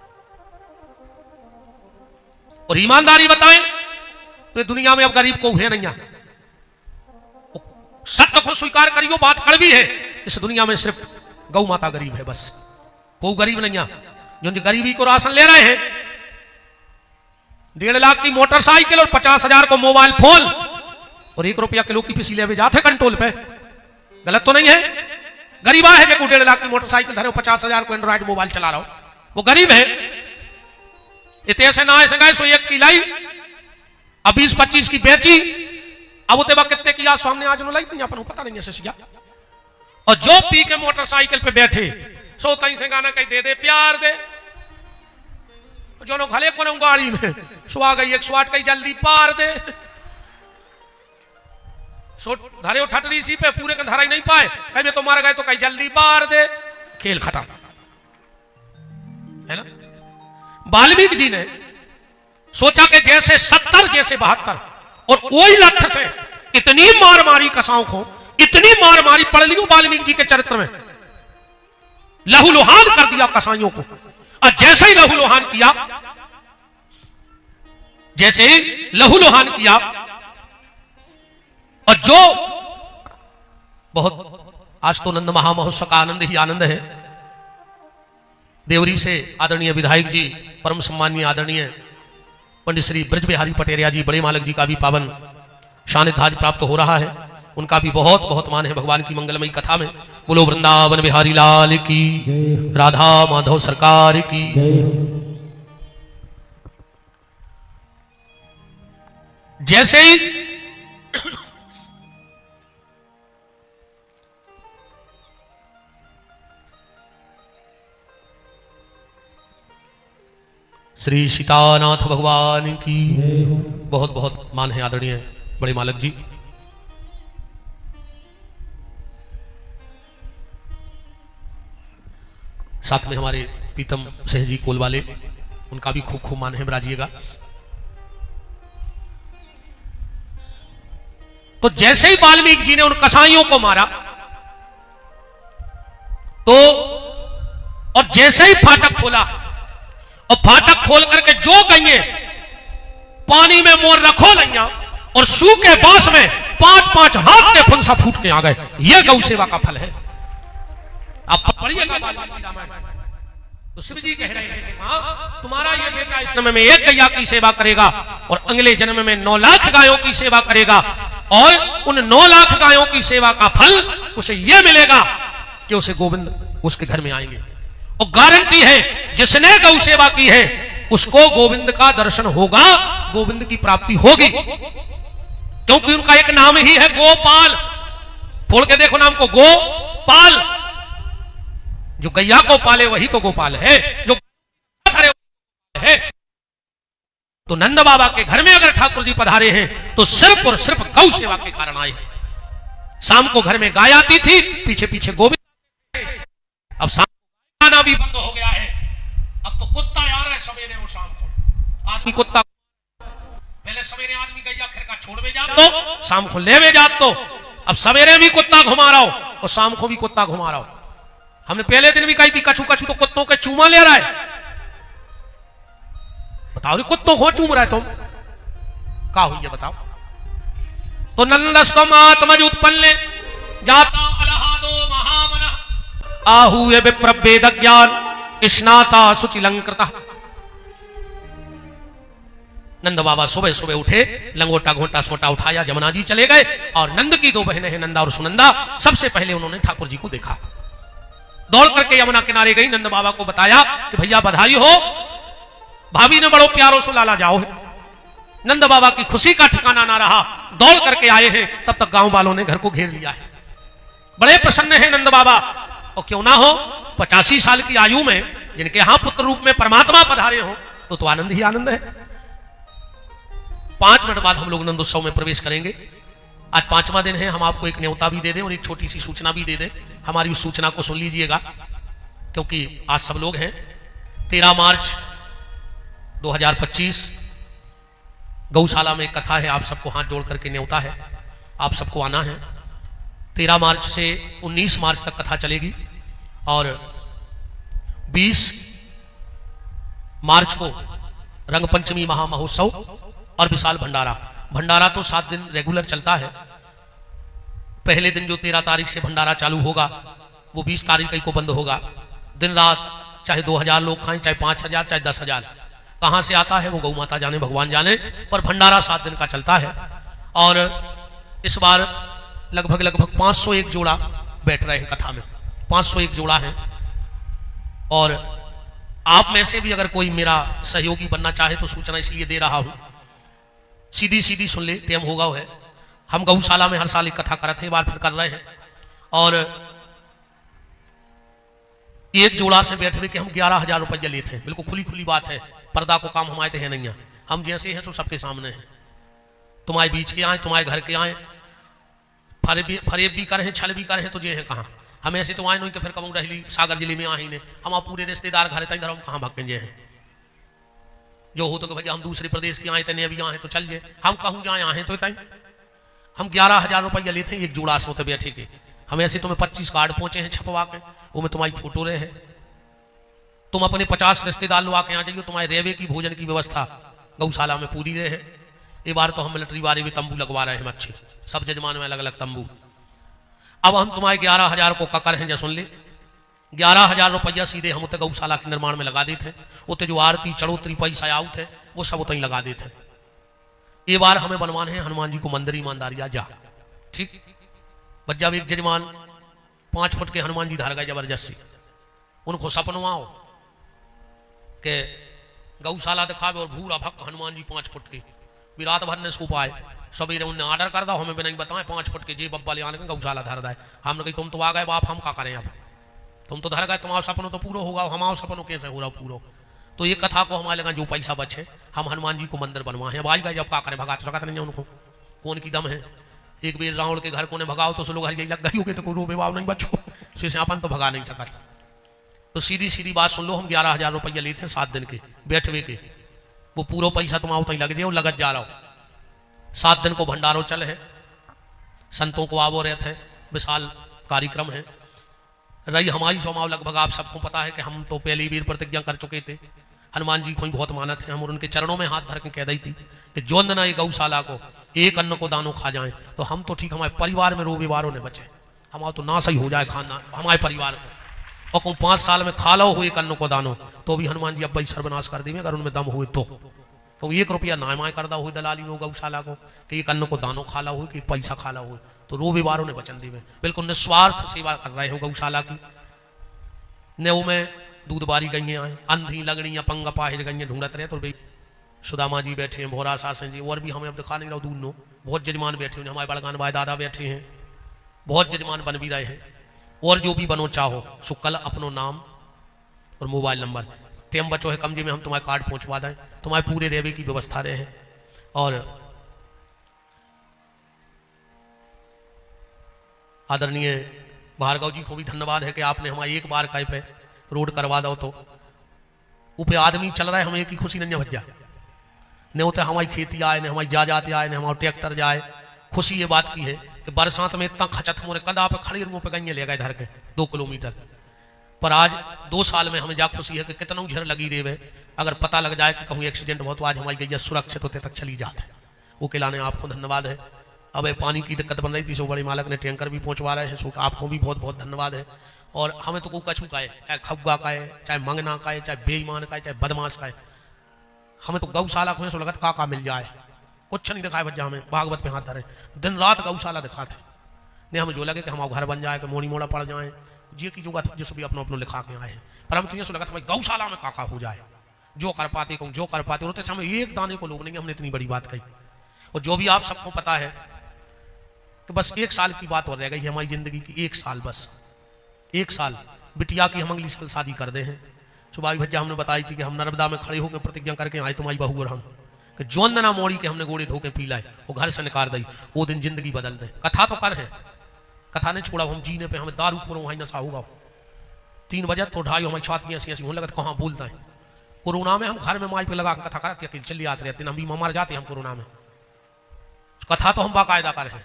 और ईमानदारी बताएं तो दुनिया में अब गरीब को है नहीं, सत्य को स्वीकार करियो, बात कड़वी है, इस दुनिया में सिर्फ गौ माता गरीब है, बस कोई गरीब नहीं है। जो गरीबी को राशन ले रहे हैं, 1.5 लाख की मोटरसाइकिल और 50,000 को मोबाइल फोन और 1 रुपया किलो की पिसी ले जाते कंट्रोल पे, गलत तो नहीं है? गरीबा है जो 1.5 लाख की मोटरसाइकिल धरे 50,000 को एंड्रॉइड मोबाइल चला रहा हो, वो गरीब है। इतने से ना ऐसे गए सो एक की लाई, अब 20-25 की बेची, अब उते कितने की आज सामने आज लाई तो अपन पता नहीं है। और जो पी के मोटरसाइकिल पे बैठे सो तई से गाना कहीं दे दे प्यार दे, जो खले को गाड़ी में सो आ गई 108 कहीं जल्दी पार दे, सो धारे ठटरी सी पे पूरे का धारा ही नहीं पाए, कहीं तो मार गए तो कहीं जल्दी पार दे, खेल खत्म है ना। वाल्मीकि जी ने सोचा कि जैसे 70 जैसे 72 और वही लठ से इतनी मार मारी कसाओं को, इतनी मार मारी पढ़ लियो वाल्मीकि जी के चरित्र में, लहूलुहान कर दिया कसाईयों को। और जैसे ही लहूलुहान किया, जैसे ही लहूलुहान किया, और जो बहुत आज तो नंद महामहोत्सव का आनंद ही आनंद है। देवरी से आदरणीय विधायक जी, परम सम्मानीय आदरणीय पंडित श्री ब्रज बिहारी पटेरिया जी, बड़े मालक जी का भी पावन सानिध्य आज प्राप्त हो रहा है, उनका भी बहुत बहुत मान है भगवान की मंगलमयी कथा में। बोलो वृंदावन बिहारी लाल की, राधा माधव सरकार की। जैसे ही श्री सीतानाथ भगवान की बहुत बहुत मान है आदरणीय बड़े मालक जी। साथ में हमारे पीतम सिंह जी कोल वाले, उनका भी खूब खूब मान है, बराजिएगा। तो जैसे ही वाल्मीकि जी ने उन कसाईयों को मारा तो, और जैसे ही फाटक खोला, और फाटक खोल करके जो गईए पानी में मोर रखो लइया और सूखे बांस में 5-5 हाथ के फंसा फूट के आ गए। यह गौ सेवा का फल है। आप पढ़िएगा वाल्मीकि रामायण, तो शिव जी कह रहे हैं हाँ, तुम्हारा ये बेटा इस समय में 1 गैया की सेवा करेगा और अगले जन्म में 9 लाख गायों की सेवा करेगा, और उन 9 लाख गायों की सेवा का फल उसे यह मिलेगा कि उसे गोविंद उसके घर में आएंगे। और गारंटी है जिसने गौ सेवा की है उसको गोविंद का दर्शन होगा, गोविंद की प्राप्ति होगी, क्योंकि उनका एक नाम ही है गोपाल। फोड़ के देखो नाम को, गोपाल। जो गैया को पाले वही तो गोपाल है, जो खड़े है। तो नंद बाबा के घर में अगर ठाकुर जी पधारे हैं तो सिर्फ और सिर्फ गौ सेवा के कारण आए हैं। शाम को घर में गाय आती थी, पीछे पीछे गोविंद। अब शाम को गाना भी बंद हो गया है, अब तो कुत्ता आ रहा है सवेरे और शाम को। आदमी कुत्ता, पहले सवेरे आदमी गैया खिरका छोड़ में जात तो, शाम को ले में जात तो, अब सवेरे भी कुत्ता घुमा रहा हो और शाम को भी कुत्ता घुमा रहा हो। हमने पहले दिन भी कही थी कछू कछू तो कुत्तों के चूमा ले रहा है। बताओ कुत्तों को चूम रहा है तुम, क्या हुई है बताओ। तो नंदस्तम आत्मज उत्पन्न जाता अलहादो महामना आहूय विप्रवेद ज्ञान स्नाता शुचिलंकृता। नंद बाबा सुबह सुबह उठे, लंगोटा घोटा सोटा उठाया, जमुना जी चले गए, और नंद की 2 बहनें हैं नंदा और सुनंदा। सबसे पहले उन्होंने ठाकुर जी को देखा, दौड़ करके यमुना किनारे गई, नंद बाबा को बताया कि भैया बधाई हो, भाभी ने बड़ो प्यारो सो लाला जाओ। नंद बाबा की खुशी का ठिकाना ना रहा, दौड़ करके आए हैं, तब तक गांव वालों ने घर को घेर लिया है। बड़े प्रसन्न हैं नंद बाबा, और क्यों ना हो 85 साल की आयु में जिनके यहां पुत्र रूप में परमात्मा पधारे हो तो आनंद ही आनंद है। 5 मिनट बाद हम लोग नंदोत्सव में प्रवेश करेंगे। आज 5वां दिन है, हम आपको एक न्योता भी दे दें और एक छोटी सी सूचना भी दे दें। हमारी उस सूचना को सुन लीजिएगा, क्योंकि आज सब लोग हैं। 13 मार्च 2025 गौशाला में कथा है, आप सबको हाथ जोड़ करके न्योता है, आप सबको आना है। 13 मार्च से 19 मार्च तक कथा चलेगी, और 20 मार्च को रंगपंचमी महामहोत्सव और विशाल भंडारा। भंडारा तो 7 दिन रेगुलर चलता है। पहले दिन जो 13 तारीख से भंडारा चालू होगा वो 20 तारीख को बंद होगा। दिन रात चाहे 2000 लोग खाएं, चाहे 5000, चाहे 10,000, कहां से आता है वो गौ माता जाने, भगवान जाने, पर भंडारा 7 दिन का चलता है। और इस बार लगभग 501 जोड़ा बैठ रहे हैं कथा में, 501 जोड़ा है। और आप में से भी अगर कोई मेरा सहयोगी बनना चाहे तो सूचना इसलिए दे रहा हूं, सीधी सीधी सुन ले, टेम होगा है। हम गौशाला में हर साल एक कथा करते हैं, बार फिर कर रहे हैं। और एक जोड़ा से बैठे के हम 11,000 रुपया लेते हैं, बिल्कुल खुली खुली बात है, पर्दा को काम हमारे है नहीं है, हम जैसे हैं तो सबके सामने हैं। तुम्हारे बीच के आए, तुम्हारे घर के आए, फरेब भी करे, छल भी करे तो जे है कहाँ। हम ऐसे तो आए नहीं कि फिर कबू रही सागर जिले में आही ने, हम पूरे रिश्तेदार घर तक हम कहाँ भाग जे हैं। जो हो तो भैया हम दूसरे प्रदेश के आए थे, अभी आए तो चल जाए, हम कहूँ जाए आए तो तय। हम 11,000 रुपया लेते हैं एक जोड़ा से होते बैठे के। हम ऐसे तुम्हें 25 कार्ड पहुंचे हैं छपवा के, वो में तुम्हारी फोटो रहे है। तुम अपने 50 रिश्तेदार लुआ के आ जाइए, तुम्हारे रेवे की भोजन की व्यवस्था गौशाला में पूरी रहे। एक बार तो हम मिलिट्री वाले भी तंबू लगवा रहे हैं अच्छे, सब जजमान में अलग अलग तंबू। अब हम तुम्हारे 11,000 को ककर हैं, जैसे सुन ले, 11,000 रुपया सीधे हम उतने गौशाला के निर्माण में लगा देते, उतने जो आरती चढ़ोतरी पैसा आउट है वो सब उतनी लगा देते। ये बार हमें बनवाने हैं हनुमान जी को मंदिर, ईमानदारिया जा ठीक। बस जब एक जजमान 5 फुट के हनुमान जी धर गए जबरदस्ती, उनको सपनों आओ के गौशाला दिखावे और भूरा भक्क हनुमान जी 5 फुट के भी रात भर ने सो पाए। सवेरे उनने ऑर्डर कर दो, हमें भी नहीं बताए 5 फुट के जे बब्बा ले आने गौशाला धर दाए। हमने कही तुम तो आ गए बाप, हम क्या करें, अब तुम तो धर गए, तुम्हारा सपनों तो पूरा होगा, हमारा सपनों कैसे हो रहा पूरा। तो ये कथा को हमारे लगा जो पैसा बचे हम हनुमान जी को मंदिर बनवाए। अब आज गए जब क्या करें, भगा तो सकत नहीं है उनको, कौन की दम है। एक बेर रावण के घर को ने भगाओ तो लोग हर लग गई होगी, तो कोई रो बेवाव नहीं बचो, शेषापन तो भगा नहीं सकता। तो सीधी सीधी बात सुन लो, हम 11,000 रुपया लेते हैं 7 दिन के बैठवे के, वो पूरा पैसा तुम्हारा उतना लग जाए, लगत जा रहा हो। 7 दिन को भंडारो चल है, संतों को आवो रहते हैं, विशाल कार्यक्रम है। रही हमारी स्वभाव लगभग आप सबको पता है कि हम तो पहली वीर प्रतिज्ञा कर चुके थे, हनुमान जी को ही बहुत मानत है हम, और उनके चरणों में हाथ धर के कह दी थी कि जो न ये गौशाला को एक अन्न को दानों खा जाए तो हम तो ठीक, हमारे परिवार में रोबेवारों ने बचे, हमारा तो ना सही हो जाए खाना हमारे परिवार को। और को 5 साल में खा लो हो एक अन्न को दानों, तो भी हनुमान जी अब भाई सर्वनाश कर देंगे अगर उनमें दम हुए तो 1 रुपया नामाय करदा हो दलाली हो गौशाला को कि एक अन्न को दानों खाला हो कि पैसा खाला हो, तो रोबेवारों ने वचन देवे, बिल्कुल निस्वार्थ सेवा कर रहे हो गौशाला की। नेव में दूध बारी गई आए, अंधी लगनी अपंग पाहिज गई ढूंढत रहे, तो भाई सुदामा जी बैठे हैं, भोरा सासन जी, और भी हमें अब दिखा नहीं रहा दूध नो, बहुत जजमान बैठे हैं, हमारे बड़गान भाई दादा बैठे हैं, बहुत जजमान बन भी रहे हैं। और जो भी बनो चाहो सो कल अपनो नाम और मोबाइल नंबर, टेम बचो है कमजे में हम तुम्हारे कार्ड पहुंचवा दें, तुम्हारे पूरे रेवे की व्यवस्था रहे। और आदरणीय भार्गव जी को भी धन्यवाद है कि आपने हमारे एक बार काय पे रोड करवा दो, तो ऊपर आदमी चल रहा है, हमें एक ही खुशी नहीं भज्जा ने होता, हमारी खेती आए ने हमारी जाते आए ने हमारा ट्रैक्टर जाए। खुशी ये बात की है कि बरसात में इतना खचत मोरे कंधा पे खड़ी रूप पे गई ले गए धर के 2 किलोमीटर, पर आज 2 साल में हमें जा खुशी है कि कितना झर लगी रे वे, अगर पता लग जाए कि कहूँ एक्सीडेंट बहुत, तो आज हमारी गैया सुरक्षित होते तक चली जाते हैं। वो के लाने आपको धन्यवाद है। अब पानी की दिक्कत बन रही थी, सो बड़े मालक ने टैंकर भी पहुंचवा रहे हैं, सो आपको भी बहुत बहुत धन्यवाद है। और हमें तो को कछू का है, चाहे खब्गा का है, चाहे मंगना का है, चाहे बेईमान का है, चाहे बदमाश का है, हमें तो गौशाला को सो लगत का मिल जाए, कुछ नहीं दिखाए बच्चा, हमें भागवत पे हाथ धरे, दिन रात गौशाला दिखाते नहीं, हमें जो लगे कि हमारा घर बन जाए, कि मोड़ी मोड़ा पड़ जाए, जी की जुगा जिस भी अपनो अपनो लिखा के आए हैं, पर हम तो ये सो लगता भाई गौशाला में काका हो जाए, जो कर पाते कहूँ जो कर पाते होते, हमें एक दाने को लोग नहीं, हमने इतनी बड़ी बात कही। और जो भी आप सबको पता है कि बस 1 साल की बात और रह गई हमारी जिंदगी की, 1 साल, बस 1 साल। बिटिया की हम अगली साल शादी कर दे हैं। सुभाई भज्जा हमने बताई थी कि हम नर्मदा में खड़े होकर प्रतिज्ञा करके आए तुम्हारी बहू और हम, कि जोंदना मोड़ी के हमने गोड़े धोके पी लाए, वो घर से निकाल दी, वो दिन जिंदगी बदल दे। कथा तो कर है, कथा नहीं छोड़ा, हम जीने पे हमें दारू खोरो वहीं नशा होगा। 3 बजे तो ढाई हमारी छाती ऐसी ऐसी होने लगत, कहाँ बोलता है। कोरोना में हम घर में माइक पे लगा कथा करते अकेले चले आते रहते, हम भी मर जाते हम कोरोना में। कथा तो हम बाकायदा कर हैं,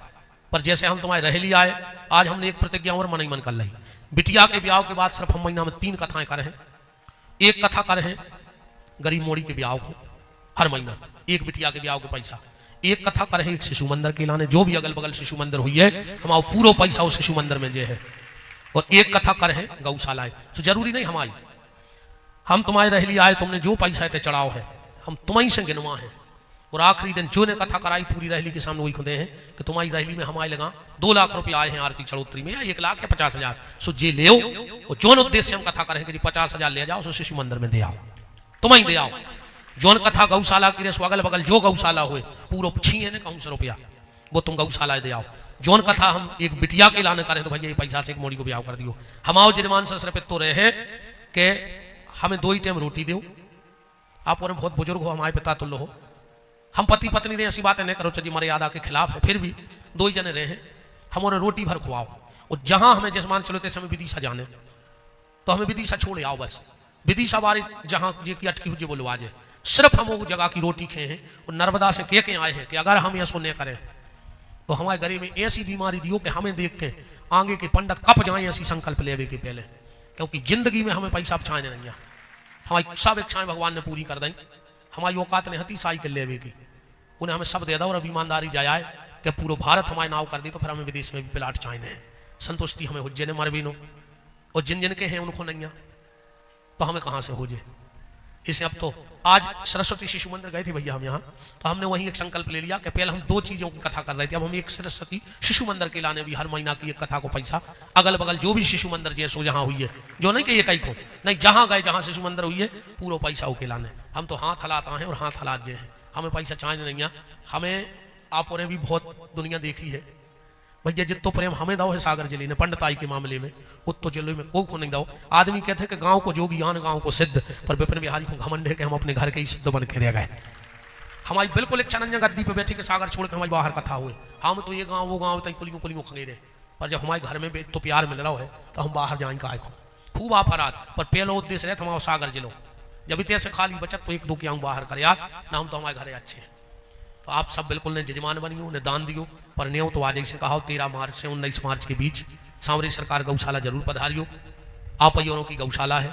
पर जैसे हम तुम्हारे रहेली आए, आज हमने एक प्रतिज्ञा और मन ही मन कर ली। बिटिया के ब्याह के बाद सिर्फ हम महीना में 3 कथाएं कर हैं। एक कथा कर हैं गरीब मोड़ी के ब्याह को, हर महीना एक बिटिया के ब्याह के पैसा। एक कथा कर हैं एक शिशु मंदिर के लाने, जो भी अगल बगल शिशु मंदिर हुई है हमारा पूरा पैसा उस शिशु मंदिर में जे है। और एक कथा कर हैं गौशाला, तो जरूरी नहीं हमारी, हम तुम्हारे रहेली आए, तुमने जो पैसा ते चढ़ाओ है हम तुम्हें से गिनवा है। और आखिरी दिन जो ने कथा कराई पूरी रहली के सामने वही खुदे हैं कि तुम्हारी रहली में हमारे लगा 2 लाख रुपए आए हैं आरती चढ़ोतरी में, या 1 लाख या 50,000, सो जे ले और जोन उद्देश्य से हम कथा करें कि 50,000 ले जाओ, सो शिशु मंदिर में दे आओ, तुम्हें दे आओ। जोन कथा गौशाला की रेस अगल बगल जो गौशाला हुए पूरा छीए ने कहूँ से रुपया वो तुम गौशाला दे आओ। जोन कथा हम एक बिटिया के लाने करें तो भैया ये पैसा से एक मोड़ी को ब्याह कर दियो। हमाओ जजमान से सिर्फ तो रहे कि हमें 2 ही टाइम रोटी दो, आप और बहुत बुजुर्ग हो, हमारे पिता तुल्य हो, हम पति पत्नी ने ऐसी बातें नहीं करो जी मर्यादा के खिलाफ है, फिर भी 2 ही जने रहे हैं, हम उन्हें रोटी भर खुआओ। और जहां हमें जजमान चलो तैसे हमें विदिशा जाने तो हमें विदिशा छोड़े आओ, बस विदिशा बारी जहां जे की अटकी हुई बोलो आज सिर्फ हम वो जगह की रोटी खाए हैं और नर्मदा से कह के आए हैं कि अगर हम ऐसा नहीं करें तो हमारे गले में ऐसी बीमारी दियो कि हमें देख के आगे के पंडित कप जाए, ऐसी संकल्प लेवे के पहले, क्योंकि जिंदगी में हमें पैसा बचाने नहीं है, हमारी सब इच्छाएं भगवान ने पूरी कर दी, हमारी औकात ने हती साइकिल लेवे की, उन्हें हमें सब दे दो और अब ईमानदारी जाए कि पूरा भारत हमारे नाव कर दी तो फिर हमें विदेश में भी प्लाट चाहिए, संतुष्टि हमें हुज्जे ने मरबीनो और जिन जिन के हैं उनको नहीं तो हमें कहां से हो जाए। इसे अब तो आज सरस्वती शिशु मंदिर गए थे भैया हम यहाँ, तो हमने वहीं एक संकल्प ले लिया कि पहले हम 2 चीजों की कथा कर रहे थे, अब हम एक सरस्वती शिशु मंदिर के लाने भी हर महीना की एक कथा को पैसा अगल बगल जो भी शिशु मंदिर जैसो जहाँ हुई है, जो नहीं कि ये कहीं को नहीं, जहाँ गए जहाँ शिशु मंदिर हुई है पूरा पैसा होके लाने। हम तो हाथ हलाता है और हाथ हलात जे हैं, हमें पैसा चाहिए नहीं है, हमें आप और भी बहुत दुनिया देखी है भैया, जितो प्रेम हमें दो है सागर जिले ने पंडिताई के मामले में उतो जिले में को नहीं दो। आदमी कहते हैं कि गांव को जोगी आन गांव को सिद्ध, पर विपिन बिहारी को घमंड है कि हम अपने घर के ही सिद्ध बन के रह गए। हमारी बिल्कुल एक चनंजा गद्दी पे बैठे के सागर छोड़ के हमारी बाहर कथा हुए, हम तो ये गाँव वो गाँव तक पुलियों पुलियों खंगेरे, पर जब हमारे घर में तो प्यार मिल रहा है तो हम बाहर जाए का खूब आफरात, पर पहला उद्देश्य रहे हमारा सागर जिलो, जब इतने से खाली बचत तो 1-2 की बाहर कर यार ना, हम तो हमारे घरे अच्छे हैं। तो आप सब बिल्कुल ने जजमान बनियो ने दान दियो, पर न्यो तो आज ऐसे कहा 13 मार्च से 19 मार्च के बीच सांवरी सरकार गौशाला जरूर पधारियो, आप अयोरों की गौशाला है।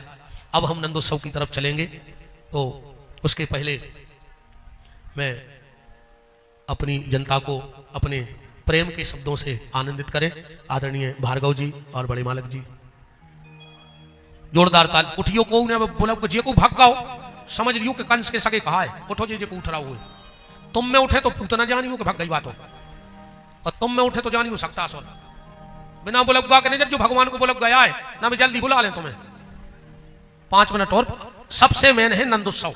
अब हम नंदोत्सव की तरफ चलेंगे, तो उसके पहले मैं अपनी जनता को अपने प्रेम के शब्दों से आनंदित करें। आदरणीय भार्गव जी और बड़े मालक जी जोरदार ताल उठियो को बोला जे को भगाओ, समझ लियो कि कंस के सगे कहा है उठो जे को उठ रहा हुए, तुम में उठे तो पूतना जानियो कि भग गई बात हो, और तुम में उठे तो जानियो सकता सो बिना बुलगवा के नहीं, जो भगवान को बुलग गया है ना, मैं जल्दी बुला लें तुम्हें 5 मिनट और। सबसे मेन है नंदोत्सव,